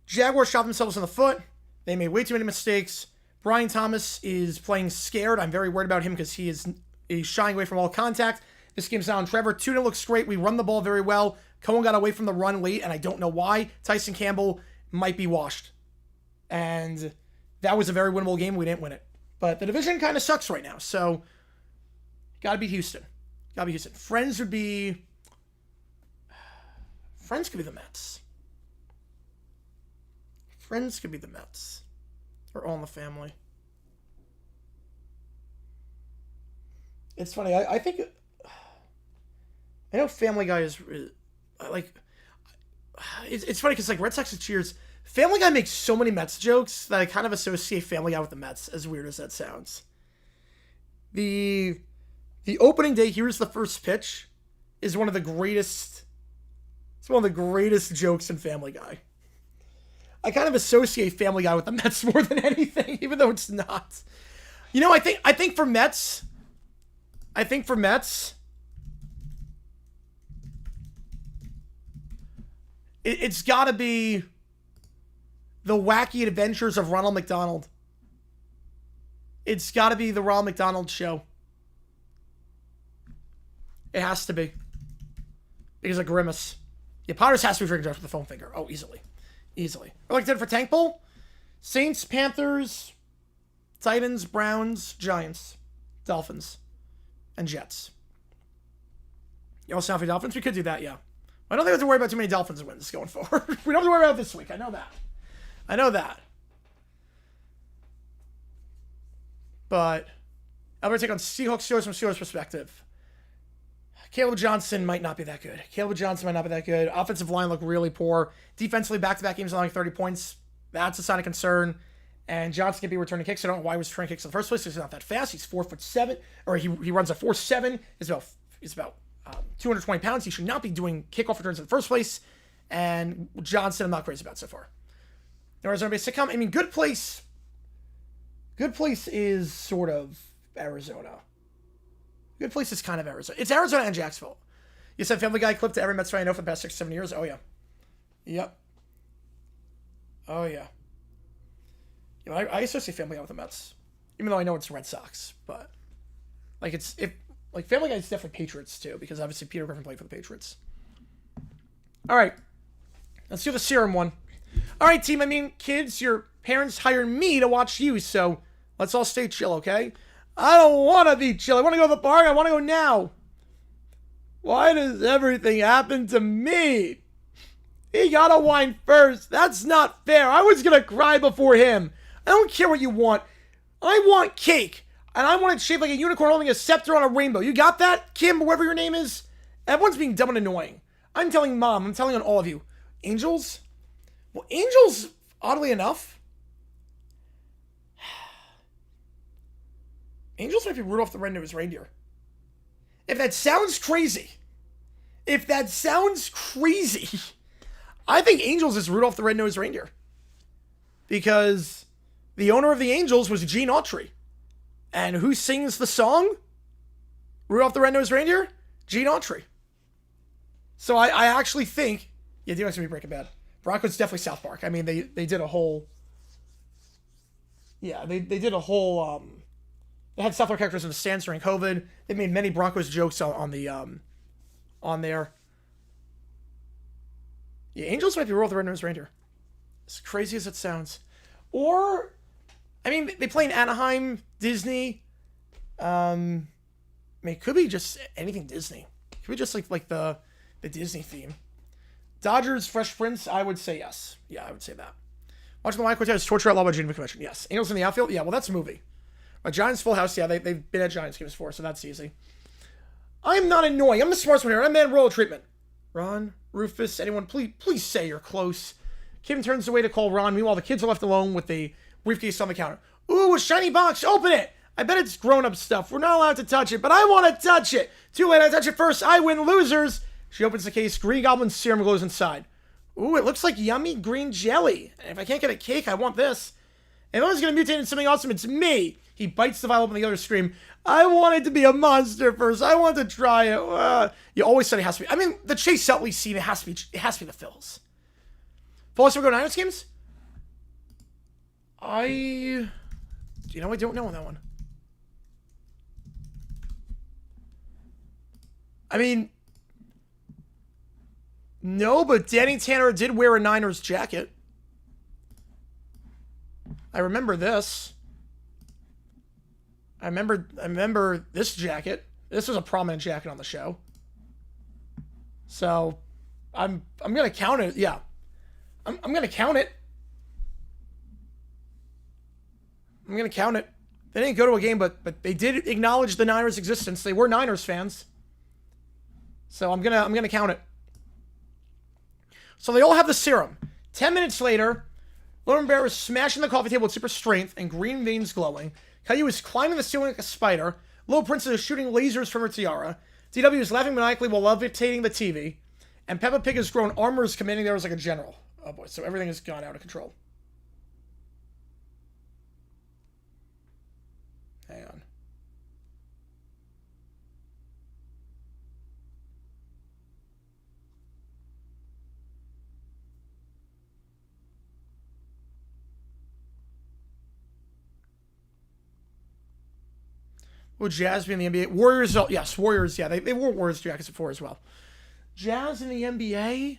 Jaguars shot themselves in the foot. They made way too many mistakes. Brian Thomas is playing scared. I'm very worried about him because he's shying away from all contact. This game's now on Trevor. Tuna looks great. We run the ball very well. Cohen got away from the run late, and I don't know why. Tyson Campbell might be washed. And that was a very winnable game. We didn't win it. But the division kind of sucks right now, so got to beat Houston. Gotta be Houston. Friends could be the Mets. Friends could be the Mets. Or All in the Family. It's funny. I think... I know Family Guy is... Like... It's funny because, like, Red Sox and Cheers... Family Guy makes so many Mets jokes that I kind of associate Family Guy with the Mets, as weird as that sounds. The opening day, here's the first pitch, is one of the greatest... It's one of the greatest jokes in Family Guy. I kind of associate Family Guy with the Mets more than anything, even though it's not. You know, I think for Mets... It's got to be The Wacky Adventures of Ronald McDonald. It's got to be the Ronald McDonald Show. It has to be. Because of Grimace. Yeah, Potters has to be freaking dressed with the foam finger. Oh, easily. Easily. Or like I did for Tank Bowl. Saints, Panthers, Titans, Browns, Giants, Dolphins, and Jets. You also have the Dolphins? We could do that, yeah. I don't think we have to worry about too many Dolphins wins going forward. We don't have to worry about it this week. I know that. But We're take on Seahawks Steelers from Steelers perspective. Caleb Johnson might not be that good. Offensive line looked really poor. Defensively, back-to-back games allowing 30 points. That's a sign of concern. And Johnson can be returning kicks. I don't know why he was returning kicks in the first place. He's not that fast. He's 4'7", or he runs a 4'7". He's about 220 pounds. He should not be doing kickoff returns in the first place. And Johnson, I'm not crazy about so far. Arizona based sitcom. I mean, Good Place. Good Place is sort of Arizona. Good Place is kind of Arizona. It's Arizona and Jacksonville. You said Family Guy clip to every Mets fan I know for the past 6-7 years. Oh yeah. Yep. Oh yeah. You know, I associate Family Guy with the Mets, even though I know it's Red Sox. But Family Guy is definitely Patriots too, because obviously Peter Griffin played for the Patriots. All right, let's do the serum one. All right, team. I mean, kids, your parents hired me to watch you, so let's all stay chill, okay? I don't want to be chill. I want to go to the park. I want to go now. Why does everything happen to me? He got a wine first. That's not fair. I was going to cry before him. I don't care what you want. I want cake. And I want it shaped like a unicorn holding a scepter on a rainbow. You got that, Kim, whoever your name is? Everyone's being dumb and annoying. I'm telling Mom. I'm telling on all of you. Angels? Well, angels, oddly enough, angels might be Rudolph the Red-Nosed Reindeer. If that sounds crazy, I think Angels is Rudolph the Red-Nosed Reindeer. Because the owner of the Angels was Gene Autry. And who sings the song? Rudolph the Red-Nosed Reindeer? Gene Autry. So I actually think, yeah, D-Max going to be Breaking Bad. Broncos definitely South Park. I mean, they did a whole, yeah, they did a whole, they had South Park characters in the stands during COVID. They made many Broncos jokes on there. Yeah, Angels might be Rudolph the Red-Nosed Reindeer. As crazy as it sounds. Or, I mean, they play in Anaheim, Disney. I mean, it could be just anything Disney. It could be just like the Disney theme. Dodgers, Fresh Prince, I would say yes. Yeah, I would say that. Watching the Line Quartet torture out loud by Gene McCommission. Yes. Angels in the Outfield? Yeah, well, that's a movie. Giants Full House, yeah, they've been at Giants games before, so that's easy. I'm not annoying. I'm the smartest one here. I'm man royal treatment. Ron, Rufus, anyone, please say you're close. Kim turns away to call Ron. Meanwhile, the kids are left alone with the briefcase on the counter. Ooh, a shiny box. Open it. I bet it's grown-up stuff. We're not allowed to touch it, but I want to touch it. Too late. I touch it first. I win. Losers. She opens the case. Green Goblin serum glows inside. Ooh, it looks like yummy green jelly. And if I can't get a cake, I want this. If I was going to mutate into something awesome, it's me. He bites the vial open, the others scream, I want it to be a monster first. I want to try it. You always said it has to be. I mean, the Chase Utley scene, it has to be the Phils. Falls, we go Niners games? I don't know on that one. I mean, no, but Danny Tanner did wear a Niners jacket. I remember this. I remember this jacket. This was a prominent jacket on the show. So, I'm gonna count it. Yeah, I'm gonna count it. I'm gonna count it. They didn't go to a game, but they did acknowledge the Niners' existence. They were Niners fans. So I'm gonna count it. So they all have the serum. 10 minutes later, Lauren Bear is smashing the coffee table with super strength and green veins glowing. Caillou is climbing the ceiling like a spider. Little Princess is shooting lasers from her tiara. DW is laughing maniacally while levitating the TV. And Peppa Pig has grown armor, is commanding there as like a general. Oh boy, so everything has gone out of control. Hang on. Will Jazz be in the NBA? Warriors, yes, Warriors, yeah. They wore Warriors jackets before as well. Jazz in the NBA?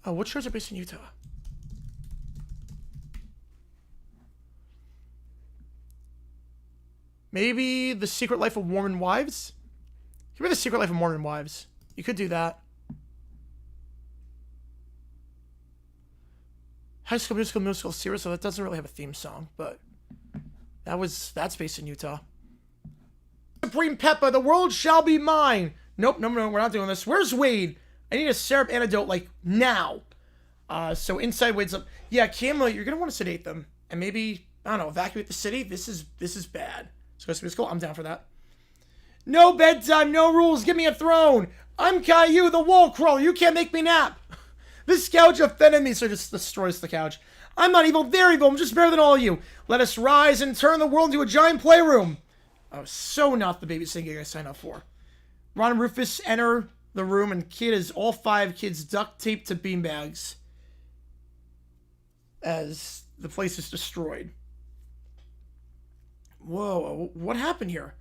Oh, what shows are based in Utah? Maybe The Secret Life of Mormon Wives? Could be The Secret Life of Mormon Wives. You could do that. High School Musical series, so that doesn't really have a theme song, but that's based in Utah. Supreme Peppa. The world shall be mine. Nope, no, we're not doing this. Where's Wade? I need a syrup antidote, like, now. So inside Wade's up. Yeah, Camla, you're going to want to sedate them. And maybe, I don't know, evacuate the city. This is bad. Let's go to school. I'm down for that. No bedtime, no rules. Give me a throne. I'm Caillou, the wall crawler. You can't make me nap. This couch offended me, so it just destroys the couch. I'm not evil, they're evil. I'm just better than all of you. Let us rise and turn the world into a giant playroom. Oh, so not the babysitting gig I signed up for. Ron and Rufus enter the room, and Kid is all 5 kids duct taped to beanbags as the place is destroyed. Whoa, what happened here?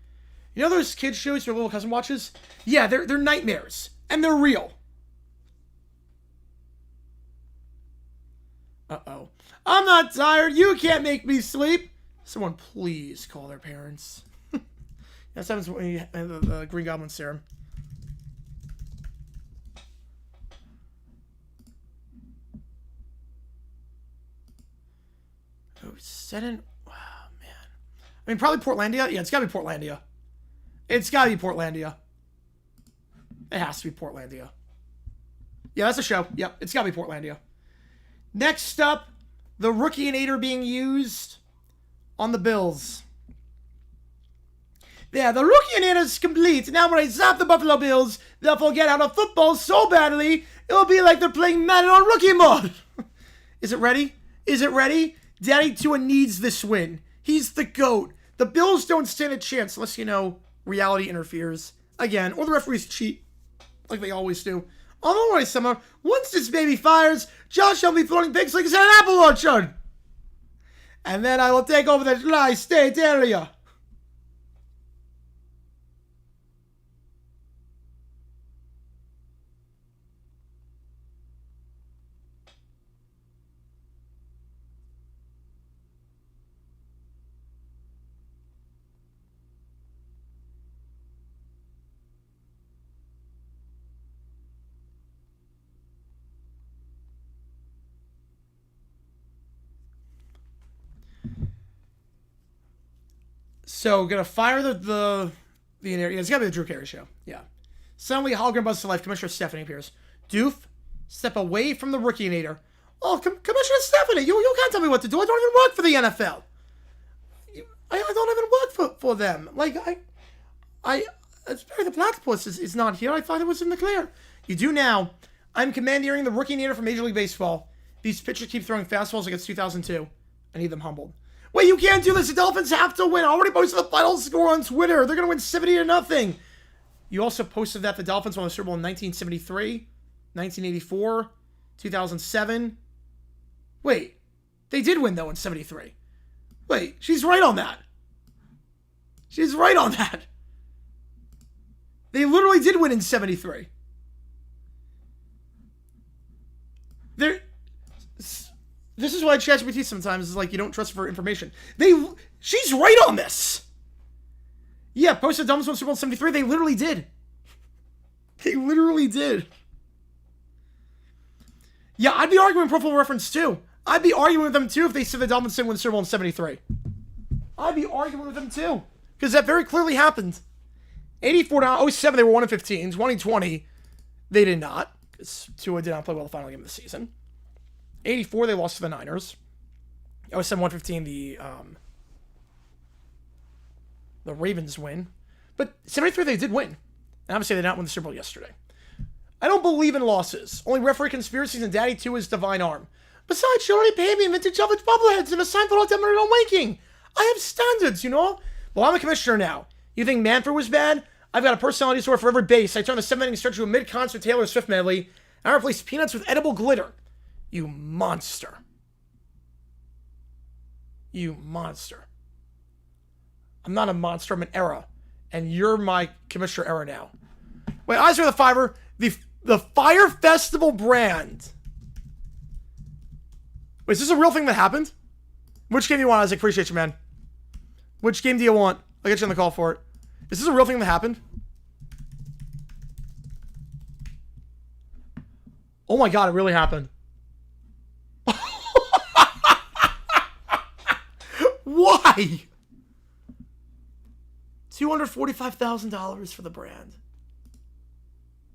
You know those kids shows your little cousin watches? Yeah, they're nightmares, and they're real. Uh-oh. I'm not tired. You can't make me sleep. Someone please call their parents. That's happens when you the Green Goblin serum. Oh, set in. Wow, man. I mean, probably Portlandia. Yeah, it's gotta be Portlandia. It's gotta be Portlandia. It has to be Portlandia. Yeah, that's a show. Yep, it's gotta be Portlandia. Next up, the Rookie-inator being used on the Bills. Yeah, the Rookie-inator is complete. Now when I zap the Buffalo Bills, they'll forget how to football so badly, it'll be like they're playing Madden on Rookie mode. Is it ready? Is it ready? Daddy Tua needs this win. He's the GOAT. The Bills don't stand a chance unless, you know, reality interferes. Again, or the referees cheat, like they always do. Oh, don't worry, Summer. Once this baby fires, Josh will be throwing pigs like it's an apple orchard. And then I will take over the tri-state area. So, gonna fire the yeah, it's gotta be the Drew Carey show. Yeah. Suddenly, hologram buzzes to life. Commissioner Stephanie appears. Doof, step away from the Rookie-inator. Oh, Commissioner Stephanie, you can't tell me what to do. I don't even work for the NFL. I don't even work for them. Like, it's Barry the Platypus is not here. I thought it was in the clear. You do now. I'm commandeering the Rookie-inator from Major League Baseball. These pitchers keep throwing fastballs like it's 2002. I need them humbled. Wait, you can't do this. The Dolphins have to win. I already posted the final score on Twitter. They're going to win 70-0. You also posted that the Dolphins won the Super Bowl in 1973, 1984, 2007. Wait, they did win, though, in 73. Wait, she's right on that. She's right on that. They literally did win in 73. This is why ChatGPT sometimes is like, you don't trust her for information. She's right on this. Yeah, posted Dolphins won Super Bowl 73. They literally did. They literally did. Yeah, I'd be arguing Pro Football Reference too. I'd be arguing with them too if they said the Dolphins didn't win Super Bowl in 73. I'd be arguing with them too. Because that very clearly happened. 84 to 07, they were 1-15. 2020, they did not. Because Tua did not play well the final game of the season. 84, they lost to the Niners. 07, 115, the Ravens win. But 73, they did win. And obviously, they did not win the Super Bowl yesterday. I don't believe in losses. Only referee conspiracies and Daddy Tua's divine arm. Besides, she already paid me in vintage Elvis bobbleheads and a sign for all temporary on waking. I have standards, you know? Well, I'm a commissioner now. You think Manfred was bad? I've got a personality disorder for every base. I turned the 7-inning stretch to a mid-concert Taylor Swift medley. And I replaced peanuts with edible glitter. You monster. You monster. I'm not a monster, I'm an era. And you're my commissioner era now. Wait, Eyes for the Fiver. The Fire Festival brand. Wait, is this a real thing that happened? Which game do you want, Isaac? Appreciate you, man. Which game do you want? I'll get you on the call for it. Is this a real thing that happened? Oh my god, it really happened. Why? $245,000 for the brand.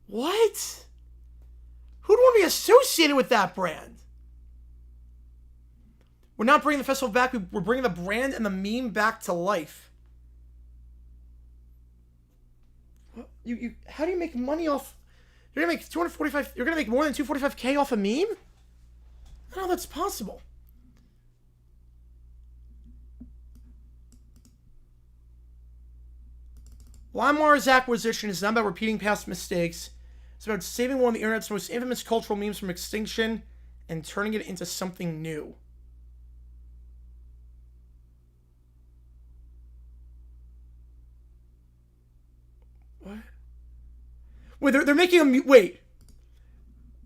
What? Who'd want to be associated with that brand? We're not bringing the festival back. We're bringing the brand and the meme back to life. How do you make money off? You're gonna make 245. You're gonna make more than 245K off a meme? I don't know how that's possible. LimeWire's acquisition is not about repeating past mistakes. It's about saving one of the internet's most infamous cultural memes from extinction and turning it into something new. What? Wait, they're making a... Wait.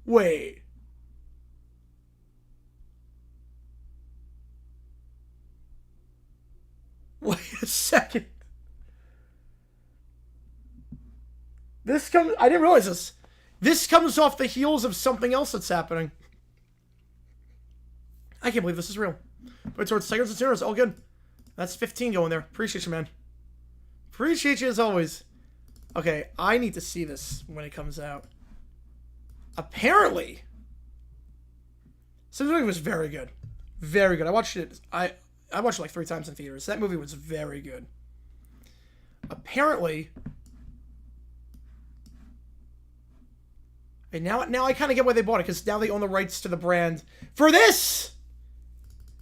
Wait. Wait a second. This comes... I didn't realize this. This comes off the heels of something else that's happening. I can't believe this is real. But towards Tigers and Sooners, all good. That's 15 going there. Appreciate you, man. Appreciate you as always. Okay, I need to see this when it comes out. Apparently, so the movie was very good. Very good. I watched it. I watched it like 3 times in theaters. That movie was very good. Apparently... And now I kind of get why they bought it, because now they own the rights to the brand. For this,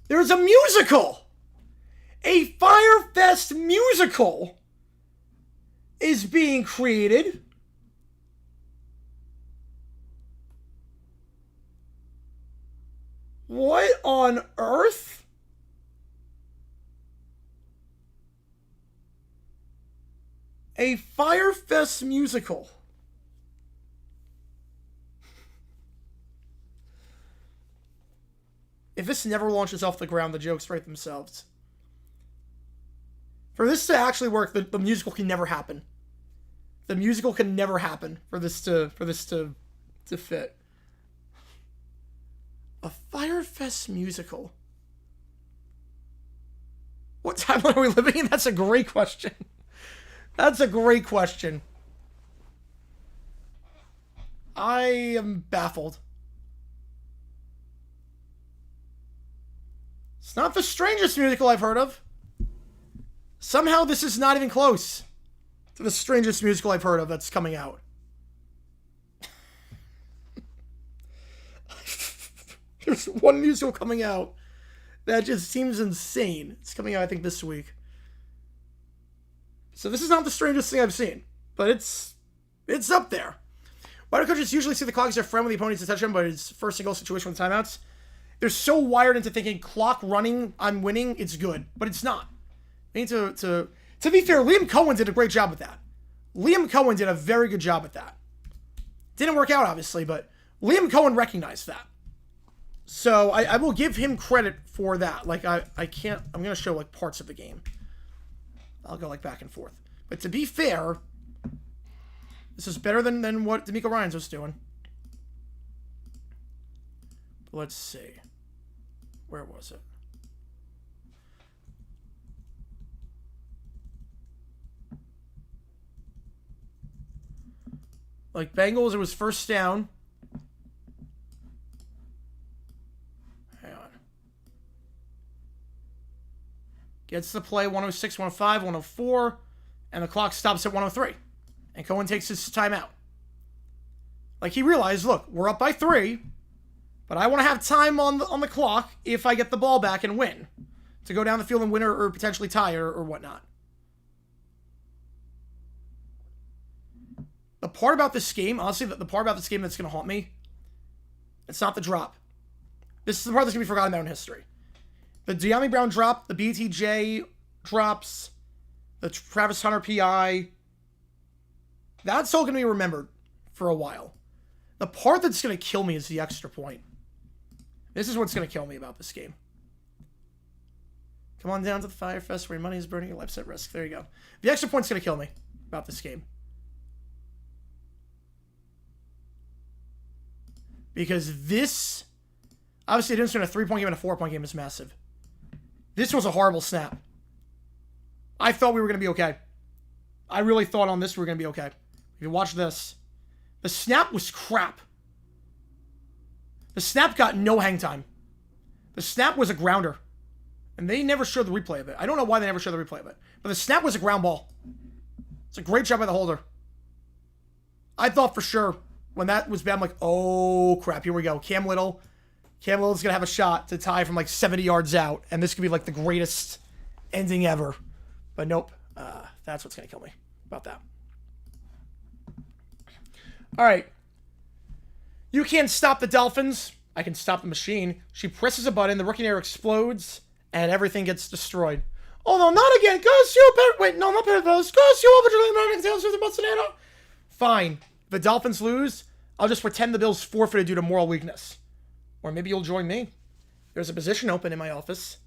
there's a musical. A Firefest musical is being created. What on earth? A Firefest musical. If this never launches off the ground, the jokes write themselves. For this to actually work, the musical can never happen. The musical can never happen for this to fit. A Firefest musical. What timeline are we living in? That's a great question. That's a great question. I am baffled. It's not the strangest musical I've heard of. Somehow this is not even close to the strangest musical I've heard of that's coming out. There's one musical coming out that just seems insane. It's coming out, I think, this week. So this is not the strangest thing I've seen, but it's up there. Why do coaches usually see the clock as their friend when the opponent needs to touch them, but it's first and goal situation with timeouts? They're so wired into thinking clock running, I'm winning, it's good. But it's not. I need to be fair, Liam Cohen did a great job with that. Liam Cohen did a very good job with that. Didn't work out, obviously, but Liam Cohen recognized that. So I will give him credit for that. Like, I'm going to show, like, parts of the game. I'll go, like, back and forth. But to be fair, this is better than what D'Amico Ryans was doing. Let's see. Where was it? Like Bengals, it was first down. Hang on. Gets the play 106, 105, 104, and the clock stops at 103. And Cohen takes his timeout. Like he realized, look, we're up by 3. But I want to have time on the clock if I get the ball back and win. To go down the field and win or potentially tie or whatnot. The part about this game, honestly, the part about this game that's going to haunt me, it's not the drop. This is the part that's going to be forgotten about in history. The De'Ami Brown drop, the BTJ drops, the Travis Hunter PI. That's all going to be remembered for a while. The part that's going to kill me is the extra point. This is what's going to kill me about this game. Come on down to the Firefest where your money is burning, your life's at risk. There you go. The extra point's going to kill me about this game. Because this... Obviously, the difference between a 3-point game and a 4-point game is massive. This was a horrible snap. I thought we were going to be okay. I really thought on this we were going to be okay. If you watch this, the snap was crap. The snap got no hang time. The snap was a grounder. And they never showed the replay of it. I don't know why they never showed the replay of it. But the snap was a ground ball. It's a great job by the holder. I thought for sure when that was bad, I'm like, oh crap, here we go. Cam Little's going to have a shot to tie from like 70 yards out. And this could be like the greatest ending ever. But nope. That's what's going to kill me about that. All right. You can't stop the Dolphins. I can stop the machine. She presses a button. The rookie air explodes. And everything gets destroyed. Oh, no, not again. Wait, no, not Pedros. Fine. If the Dolphins lose, I'll just pretend the Bills forfeited due to moral weakness. Or maybe you'll join me. There's a position open in my office.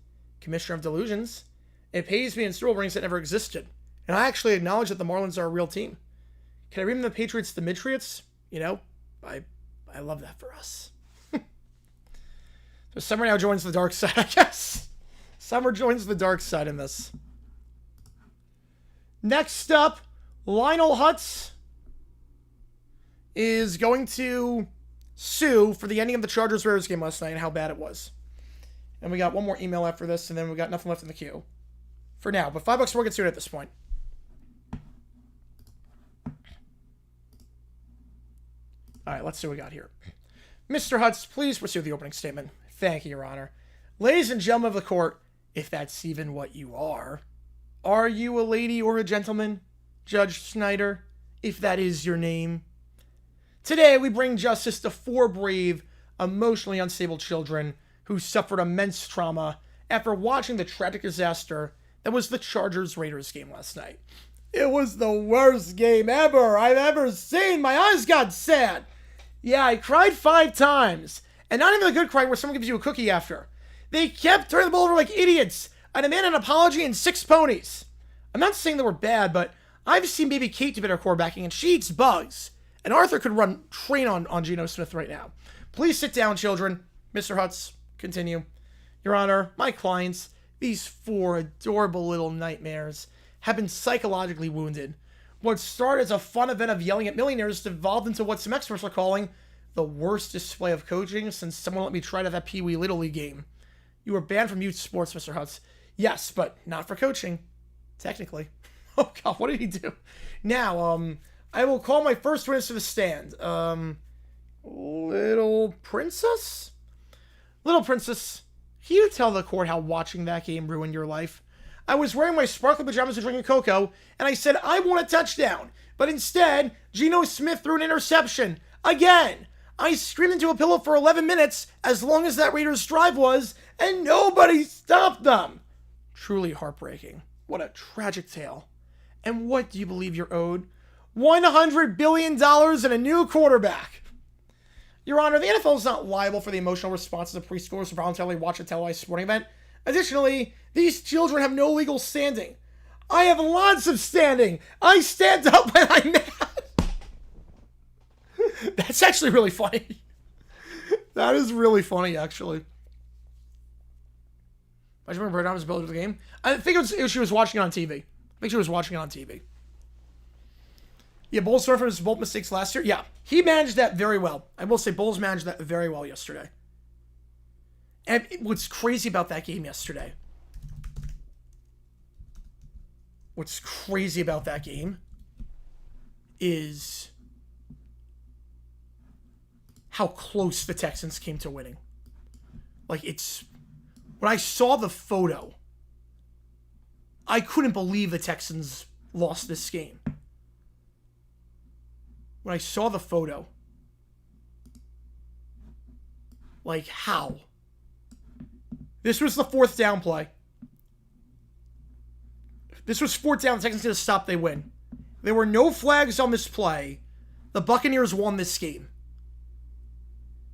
Commissioner of Delusions. It pays me in stool rings that never existed. And I actually acknowledge that the Marlins are a real team. Can I rename the Patriots the Midtriots? You know, I love that for us. So Summer now joins the dark side, I guess. Summer joins the dark side in this. Next up, Lionel Hutz is going to sue for the ending of the Chargers-Raiders game last night and how bad it was. And we got one more email after this, and then we got nothing left in the queue. For now, but $5 more gets sued at this point. All right, let's see what we got here. Mr. Hutz, please pursue the opening statement. Thank you, Your Honor. Ladies and gentlemen of the court, if that's even what you are you a lady or a gentleman? Judge Snyder, if that is your name. Today, we bring justice to 4 brave, emotionally unstable children who suffered immense trauma after watching the tragic disaster that was the Chargers-Raiders game last night. It was the worst game ever I've ever seen. My eyes got sad. Yeah, I cried 5 times. And not even the good crying where someone gives you a cookie after. They kept turning the ball over like idiots. I demand an apology and 6 ponies. I'm not saying they were bad, but I've seen baby Kate do better quarterbacking, and she eats bugs. And Arthur could train on Geno Smith right now. Please sit down, children. Mr. Hutz, continue. Your Honor, my clients, these 4 adorable little nightmares, have been psychologically wounded. What started as a fun event of yelling at millionaires devolved into what some experts are calling the worst display of coaching since someone let me try to that Pee Wee Little League game. You were banned from youth sports, Mr. Hutz. Yes, but not for coaching. Technically. Oh, God, what did he do? Now, I will call my first witness to the stand. Little Princess? Little Princess, can you tell the court how watching that game ruined your life? I was wearing my sparkly pajamas and drinking cocoa, and I said I want a touchdown. But instead, Geno Smith threw an interception. Again! I screamed into a pillow for 11 minutes, as long as that Raiders drive was, and nobody stopped them. Truly heartbreaking. What a tragic tale. And what do you believe you're owed? $100 billion and a new quarterback. Your Honor, the NFL is not liable for the emotional responses of preschoolers who voluntarily watch a televised sporting event. Additionally, these children have no legal standing. I have lots of standing. I stand up when I'm mad. That's actually really funny. That is really funny, actually. I just remember Bernard's ability to the game. I think it was she was watching it on TV. I think she was watching it on TV. Yeah, Bowles suffered his both mistakes last year. Yeah, he managed that very well. I will say Bowles managed that very well yesterday. And what's crazy about that game yesterday? What's crazy about that game is how close the Texans came to winning. Like, it's... When I saw the photo, I couldn't believe the Texans lost this game. When I saw the photo, like, how? This was the 4th down play. This was 4th down. The Texans going to stop, they win. There were no flags on this play. The Buccaneers won this game.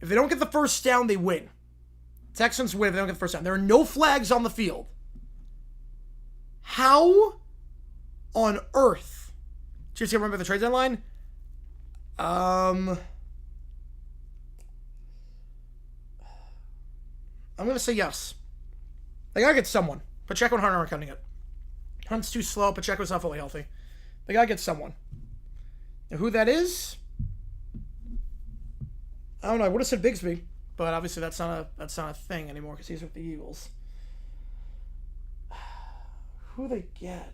If they don't get the first down, they win. Texans win if they don't get the first down. There are no flags on the field. How on earth? Did you remember the trade deadline? I'm going to say yes. They got to get someone. Pacheco and Hunter aren't cutting it. Hunt's too slow. Pacheco's not fully healthy. They gotta get someone. Now, who that is? I don't know. I would have said Bigsby, but obviously that's not a thing anymore because he's with the Eagles. Who they get?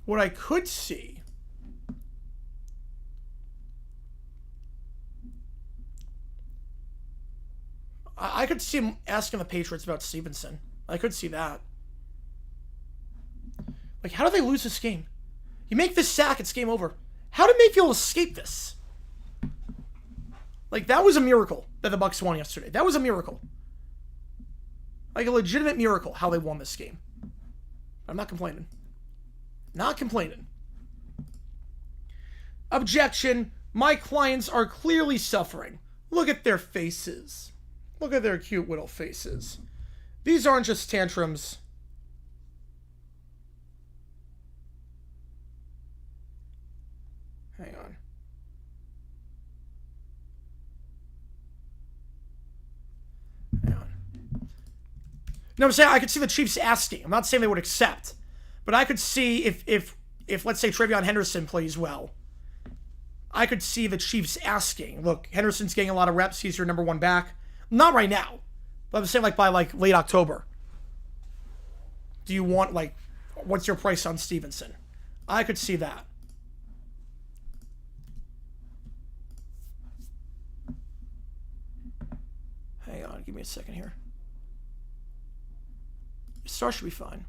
What I could see, I could see him asking the Patriots about Stevenson. I could see that. Like, how do they lose this game? You make this sack, it's game over. How did Mayfield escape this? Like, that was a miracle that the Bucs won yesterday. That was a miracle. Like, a legitimate miracle how they won this game. I'm not complaining. Not complaining. Objection. My clients are clearly suffering. Look at their faces. Look at their cute little faces. These aren't just tantrums. Hang on. Hang on. No, I'm saying I could see the Chiefs asking. I'm not saying they would accept. But I could see if let's say Travion Henderson plays well, I could see the Chiefs asking, look, Henderson's getting a lot of reps. He's your number one back. Not right now. But I'm saying like by like late October. Do you want like, what's your price on Stevenson? I could see that. Hang on, give me a second here. Star should be fine.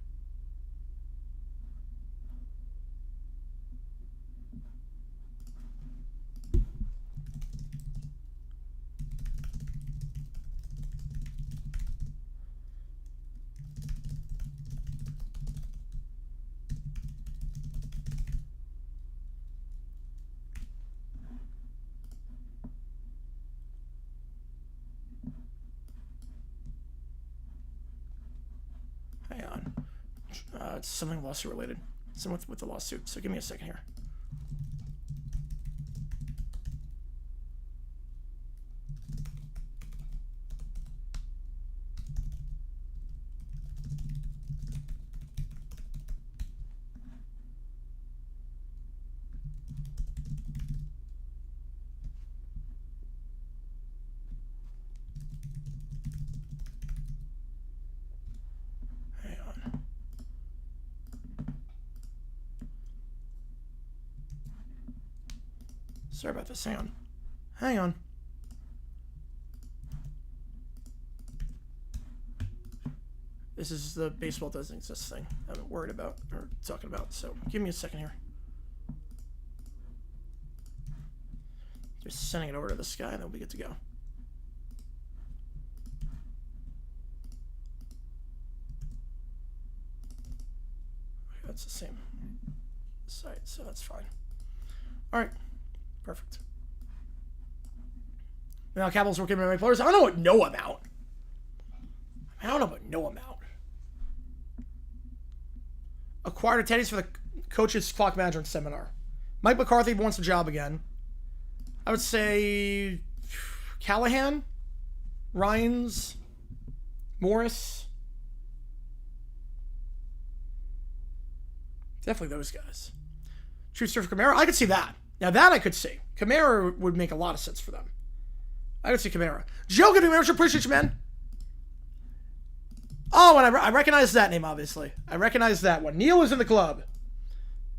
Hang on. It's something lawsuit related. Something with the lawsuit. So give me a second here. Sorry about this. Hang on. Hang on. This is the baseball doesn't exist thing I'm worried about or talking about. So give me a second here. Just sending it over to this guy and then we'll be good to go. Okay, that's the same site, so that's fine. All right. Perfect. Now Capitals working with my players. I don't know what no amount. I don't know about no amount. Acquired attendees for the coach's clock management seminar. Mike McCarthy wants a job again. I would say Callahan, Ryans, Morris. Definitely those guys. True Surf Camaro. I could see that. Now that I could see. Kamara would make a lot of sense for them. I could see Kamara. Joe, good to appreciate you, man. Oh, and I recognize that name, obviously. I recognize that one. Neil is in the club.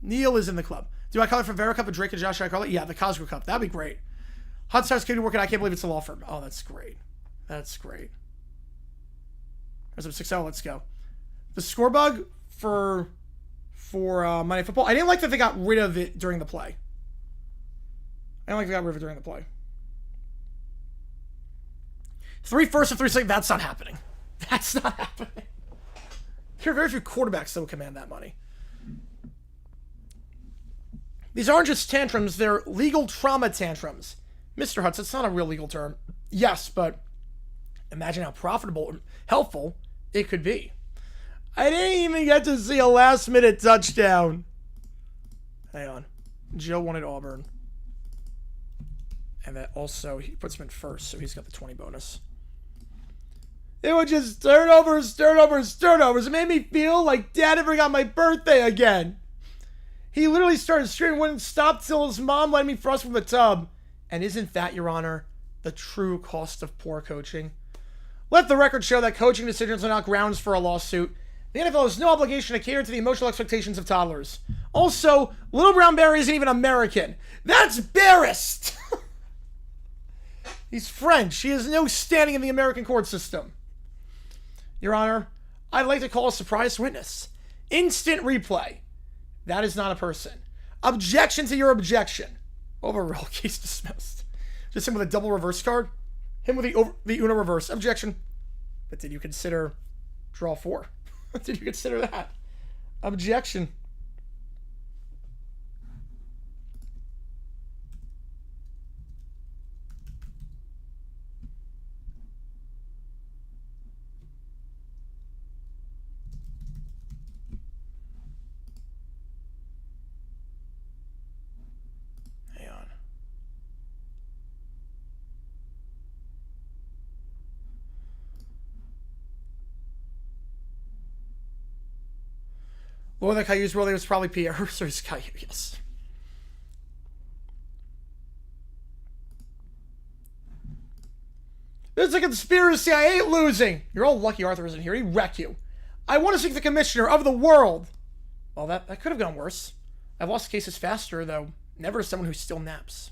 Neil is in the club. Do I call it for Vera Cup with Drake and Josh? Should I call it? Yeah, the Cosgrove Cup. That'd be great. Hot Stars Community working. I can't believe it's a law firm. Oh, that's great. That's great. There's some 6-0. Let's go. The score bug for Monday Football. I didn't like that they got rid of it during the play. I don't like they got rid of it during the play. 3 first and 3 second. That's not happening. That's not happening. There are very few quarterbacks that will command that money. These aren't just tantrums. They're legal trauma tantrums. Mr. Hutz, it's not a real legal term. Yes, but imagine how profitable and helpful it could be. I didn't even get to see a last-minute touchdown. Hang on. Joe wanted Auburn. And that also, he puts him in first, so he's got the 20 bonus. It was just turnovers. It made me feel like Dad never got my birthday again. He literally started screaming, wouldn't stop till his mom let me thrust from the tub. And isn't that, Your Honor, the true cost of poor coaching? Let the record show that coaching decisions are not grounds for a lawsuit. The NFL has no obligation to cater to the emotional expectations of toddlers. Also, Little Brown Barry isn't even American. That's embarrassed! He's French. He has no standing in the American court system. Your Honor, I'd like to call a surprise witness. Instant replay. That is not a person. Objection to your objection. Overrule. Case dismissed. Just him with a double reverse card. Him with the Uno reverse. Objection. But did you consider draw 4? Did you consider that? Objection. Lord of the Caillou's world, it was probably Pierre. So it's Caillou, yes. There's a conspiracy. I ain't losing. You're all lucky Arthur isn't here. He'd wreck you. I want to seek the commissioner of the world. Well, that could have gone worse. I've lost cases faster, though. Never someone who still naps.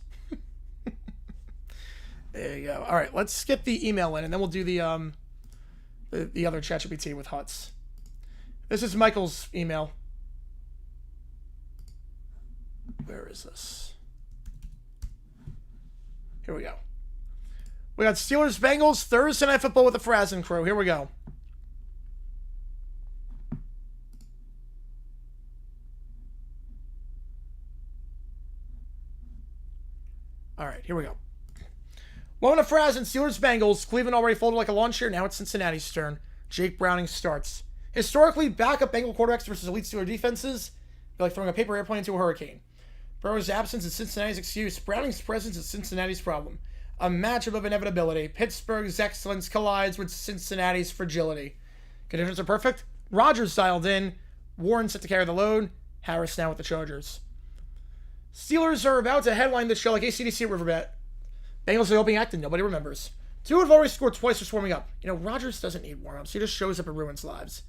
There you go. All right, let's get the email in, and then we'll do the other ChatGPT with Huts. This is Michael's email. Where is this? Here we go. We got Steelers Bengals Thursday Night Football with the Frazen crew. Here we go. All right, here we go. Moment of Frazen, Steelers Bengals. Cleveland already folded like a lawn chair. Now it's Cincinnati's turn. Jake Browning starts. Historically, backup Bengal quarterbacks versus elite Steeler defenses, they're like throwing a paper airplane into a hurricane. Burrow's absence is Cincinnati's excuse. Browning's presence is Cincinnati's problem. A matchup of inevitability. Pittsburgh's excellence collides with Cincinnati's fragility. Conditions are perfect. Rodgers dialed in. Warren set to carry the load. Harris now with the Chargers. Steelers are about to headline the show like AC/DC at Riverbed. Bengals are the opening act and nobody remembers. Two have already scored twice just warming up. You know, Rodgers doesn't need warm-ups. He just shows up and ruins lives.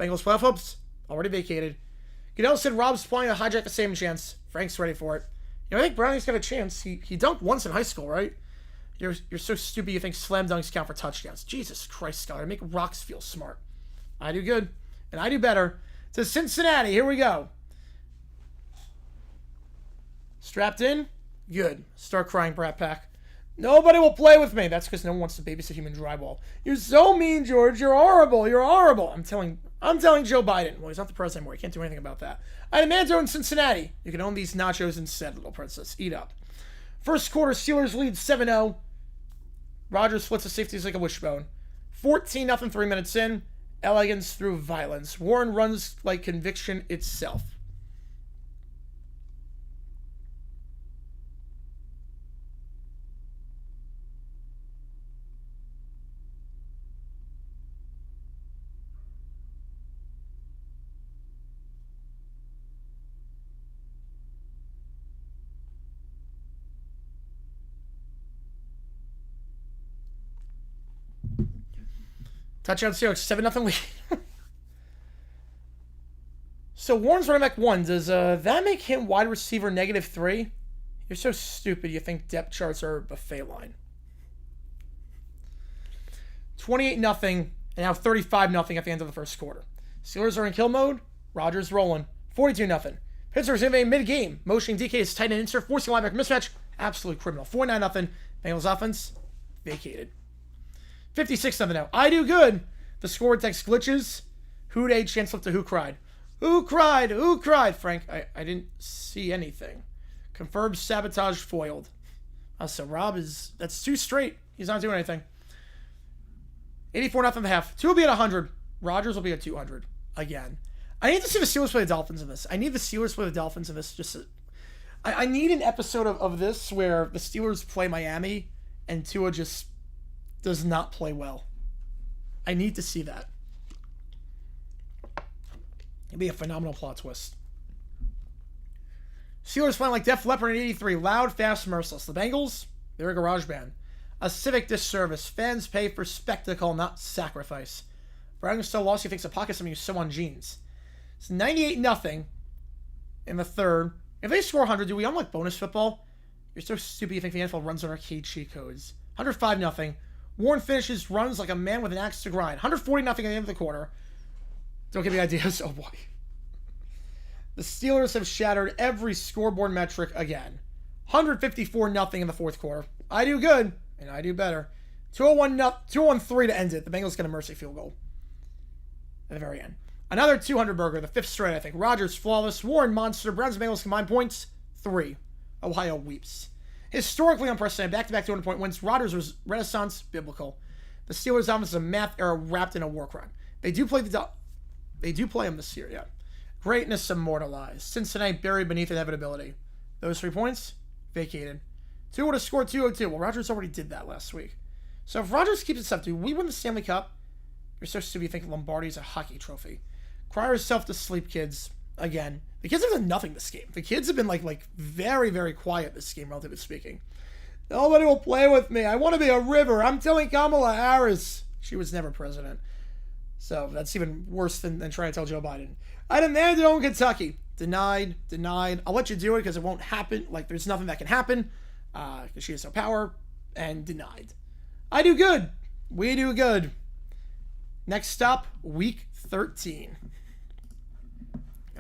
Bengals playoff hopes already vacated. Goodell said Rob's planning to hijack the same chance. Frank's ready for it. You know, I think Browning's got a chance. He dunked once in high school, right? You're so stupid you think slam dunks count for touchdowns. Jesus Christ, Scholar. Make rocks feel smart. I do good. And I do better. To Cincinnati. Here we go. Strapped in? Good. Start crying, Brat Pack. Nobody will play with me. That's because no one wants to babysit human drywall. You're so mean, George. You're horrible. You're horrible. I'm telling Joe Biden. Well, he's not the president anymore. He can't do anything about that. I demand to in Cincinnati. You can own these nachos instead, little princess. Eat up. First quarter, Steelers lead 7-0. Rodgers splits the safeties like a wishbone. 14-0 3 minutes in. Elegance through violence. Warren runs like conviction itself. Touchdown Seahawks, 7-0 lead. So Warren's running back 1. Does that make him wide receiver -3? You're so stupid you think depth charts are a buffet line. 28-0, and now 35-0 at the end of the first quarter. Steelers are in kill mode. Rodgers rolling. 42-0. Pittsburgh's innovating mid-game. Motioning DK's tight end insert, forcing linebacker mismatch. Absolute criminal. 49-0. Bengals offense vacated. 56-0 now. I do good. The score text glitches. Who day chance flip to who cried. Who cried? Who cried? Frank, I didn't see anything. Confirmed sabotage foiled. So Rob is, that's 2 straight. He's not doing anything. 84-0 the half. 2 will be at 100. Rodgers will be at 200 again. I need to see the Steelers play the Dolphins in this. I need the Steelers play the Dolphins in this. I need an episode of this where the Steelers play Miami and Tua just does not play well. I need to see that. It'd be a phenomenal plot twist. Steelers playing like Def Leppard in 83. Loud, fast, merciless. The Bengals, they're a garage band. A civic disservice. Fans pay for spectacle, not sacrifice. Browning still lost. He thinks a pocket something you sew on jeans. It's 98-0 in the third. If they score 100, do we unlock bonus football? You're so stupid you think the NFL runs on arcade cheat codes. 105-0. Warren finishes runs like a man with an axe to grind. 140-0 at the end of the quarter. Don't give me ideas. Oh, boy. The Steelers have shattered every scoreboard metric again. 154-0 in the fourth quarter. I do good, and I do better. 201-3 to end it. The Bengals get a mercy field goal at the very end. Another 200-burger, the fifth straight, I think. Rodgers, flawless. Warren, monster. Browns and Bengals combined points, 3. Ohio weeps. Historically unprecedented, back-to-back 200-point wins. Rodgers was Renaissance biblical. The Steelers' offense is a math era wrapped in a war crime. They do play them this year, yeah. Greatness immortalized. Cincinnati buried beneath inevitability. Those 3 points, vacated. 2 would have scored 202. Well, Rodgers already did that last week. So if Rodgers keeps it up, do we win the Stanley Cup? You're so stupid you think Lombardi's a hockey trophy. Cry yourself to sleep, kids. Again. The kids have done nothing this game. The kids have been like very, very quiet this game, relatively speaking. Nobody will play with me. I want to be a river. I'm telling Kamala Harris. She was never president. So that's even worse than trying to tell Joe Biden. I demanded it in Kentucky. Denied. I'll let you do it because it won't happen. Like, there's nothing that can happen because she has no power. And denied. I do good. We do good. Next stop, week 13.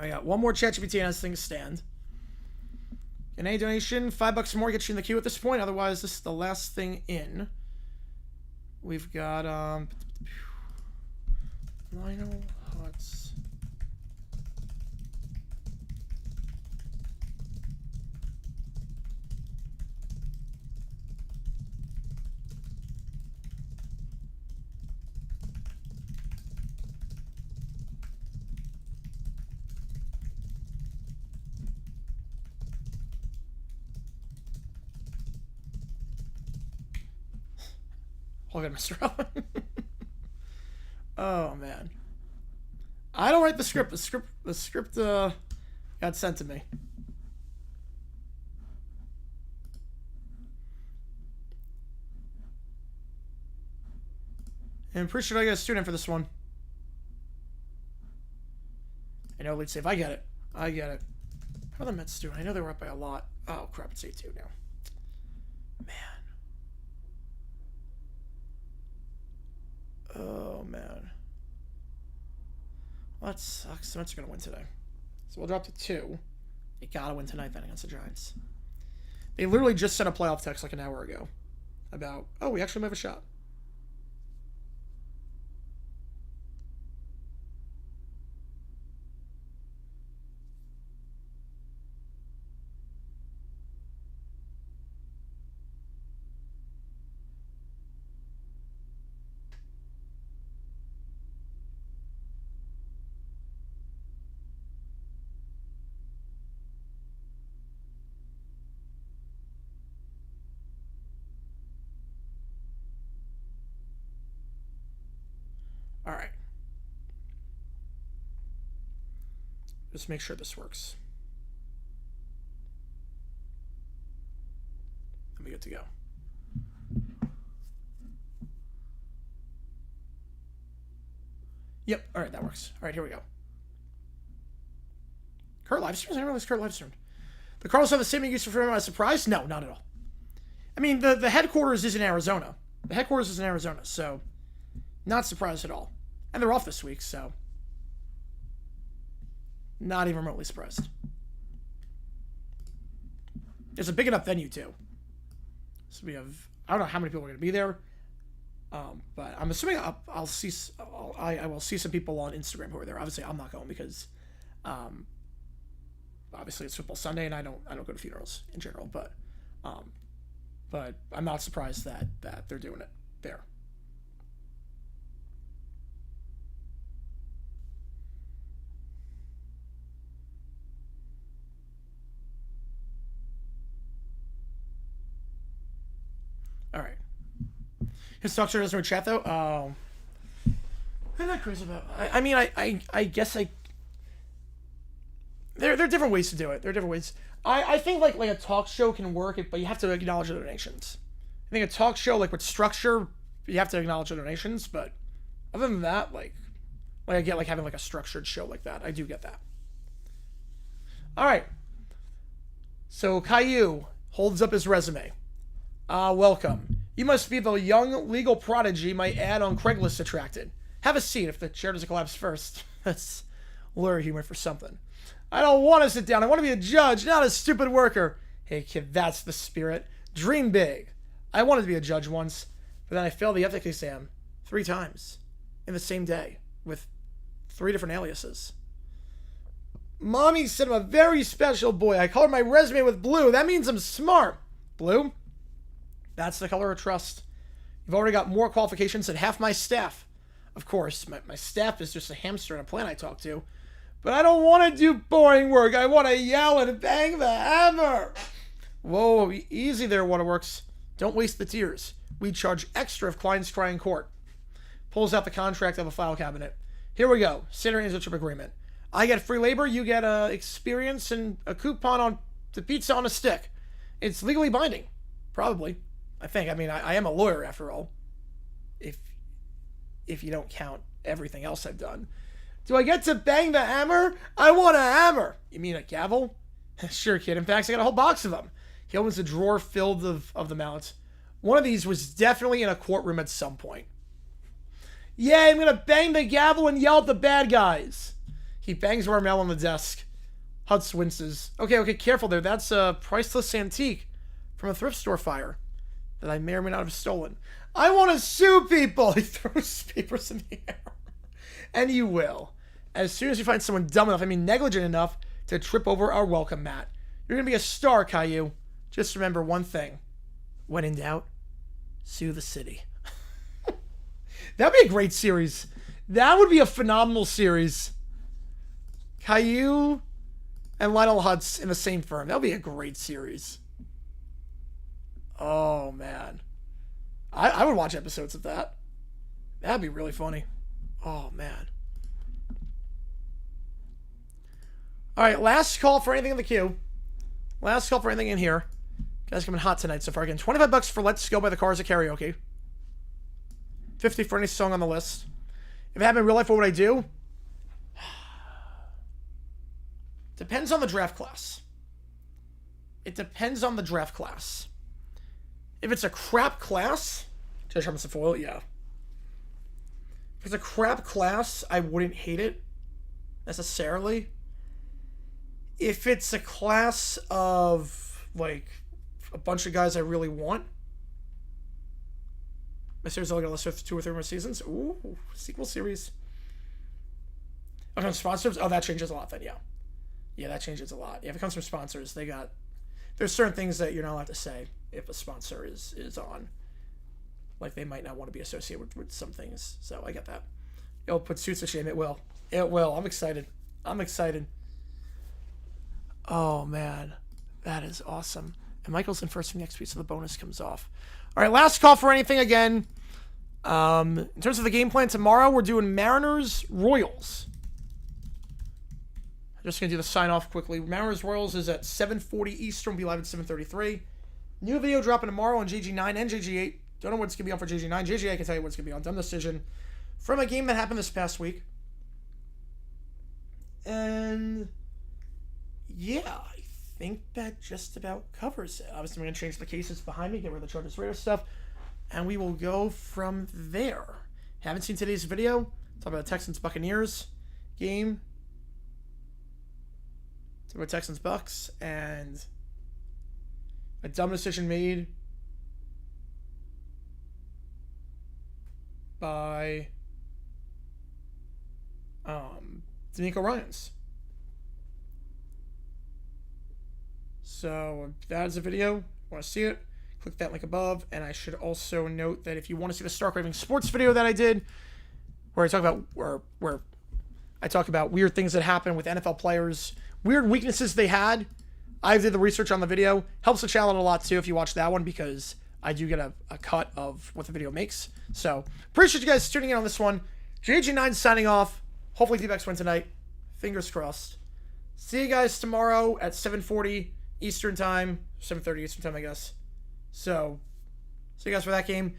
I got one more ChatGPT as things stand. An A donation, $5 or more gets you in the queue at this point. Otherwise, this is the last thing in. We've got Lionel Hutz. Look at Mr. Allen. Oh, man. I don't write the script. The script got sent to me. And I'm pretty sure I got a student for this one. I know, let's see if I get it. I get it. How are the Mets doing? I know they were up by a lot. Oh, crap. It's 8-2 now. Man. Oh, man. Well, that sucks. The Mets are going to win today. So we'll drop to 2. They got to win tonight then against the Giants. They literally just sent a playoff text like an hour ago about, oh, we actually might have a shot. All right. Just make sure this works. And we good to go. Yep. All right, that works. All right, here we go. Kurt live streams? I didn't realize Kurt live streamed. The Cardinals have the same use for a surprise? No, not at all. I mean, the headquarters is in Arizona. The headquarters is in Arizona, so not surprised at all. And they're off this week, so not even remotely surprised. It's a big enough venue, too. So we have, I don't know how many people are going to be there, but I'm assuming I will see some people on Instagram who are there. Obviously, I'm not going because, obviously it's Football Sunday, and I don't go to funerals in general. But I'm not surprised that they're doing it there. All right. His talk show doesn't chat though. Oh, I'm not crazy about. I mean, I guess there are different ways to do it. There are different ways. I think like a talk show can work, but you have to acknowledge the donations. I think a talk show like with structure, you have to acknowledge the donations. But other than that, like I get like having like a structured show like that. I do get that. All right. So Caillou holds up his resume. Welcome. You must be the young legal prodigy my ad on Craigslist attracted. Have a seat if the chair doesn't collapse first. That's lure humor for something. I don't want to sit down. I want to be a judge, not a stupid worker. Hey, kid, that's the spirit. Dream big. I wanted to be a judge once, but then I failed the ethics exam 3 times in the same day with 3 different aliases. Mommy said I'm a very special boy. I colored my resume with blue. That means I'm smart. Blue? That's the color of trust. You've already got more qualifications than half my staff. Of course, my staff is just a hamster in a plant I talk to. But I don't want to do boring work. I want to yell and bang the hammer. Whoa, easy there, Waterworks. Don't waste the tears. We charge extra if clients cry in court. Pulls out the contract of a file cabinet. Here we go. Standard internship agreement. I get free labor. You get experience and a coupon on the pizza on a stick. It's legally binding. Probably. I think. I mean, I am a lawyer after all. If you don't count everything else I've done. Do I get to bang the hammer? I want a hammer. You mean a gavel? Sure, kid. In fact, I got a whole box of them. He opens a drawer filled of the mounts. One of these was definitely in a courtroom at some point. Yeah, I'm going to bang the gavel and yell at the bad guys. He bangs Marmel on the desk. Hutz winces. Okay, careful there. That's a priceless antique from a thrift store fire that I may or may not have stolen. I want to sue people. He throws papers in the air. And you will. As soon as you find someone dumb enough, negligent enough, to trip over our welcome mat. You're going to be a star, Caillou. Just remember one thing. When in doubt, sue the city. That'd be a great series. That would be a phenomenal series. Caillou and Lionel Hutz in the same firm. That would be a great series. Oh, man. I would watch episodes of that. That'd be really funny. Oh, man. All right, last call for anything in the queue. Last call for anything in here. Guys coming hot tonight so far. Again, $25 for Let's Go by the Cars at Karaoke. $50 for any song on the list. If it happened in real life, what would I do? Depends on the draft class. It depends on the draft class. If it's a crap class, Judge Robinson Foil, yeah. If it's a crap class, I wouldn't hate it necessarily. If it's a class of like a bunch of guys I really want, my series only gonna last with 2 or 3 more seasons. Ooh, sequel series. Oh, from sponsors? Oh, that changes a lot then, yeah. Yeah, that changes a lot. Yeah, if it comes from sponsors, there's certain things that you're not allowed to say if a sponsor is on. Like, they might not want to be associated with some things. So, I get that. It'll put suits to shame. It will. It will. I'm excited. Oh, man. That is awesome. And Michael's in first for next week, so the bonus comes off. All right, last call for anything again. In terms of the game plan, tomorrow we're doing Mariners Royals. I'm just going to do the sign-off quickly. Mariners Royals is at 7:40 Eastern. We'll be live at 7:33. New video dropping tomorrow on JG9 and JG8. Don't know what it's going to be on for JG9. JG8 can tell you what it's going to be on. Dumb decision from a game that happened this past week. And yeah, I think that just about covers it. Obviously, I'm going to change the cases behind me, get rid of the Chargers Raiders stuff, and we will go from there. Haven't seen today's video? Talk about the Texans Buccaneers game. Talk about Texans Bucks and a dumb decision made by D'Amico Ryans. So that is a video. Want to see it? Click that link above. And I should also note that if you want to see the Stark Raving Sports video that I did, where I talk about where I talk about weird things that happen with NFL players, weird weaknesses they had. I did the research on the video. Helps the channel a lot too if you watch that one, because I do get a cut of what the video makes. So appreciate you guys tuning in on this one. JG9 signing off. Hopefully D-backs win tonight. Fingers crossed. See you guys tomorrow at 7:40 Eastern time. 7:30 Eastern time, I guess. So, see you guys for that game.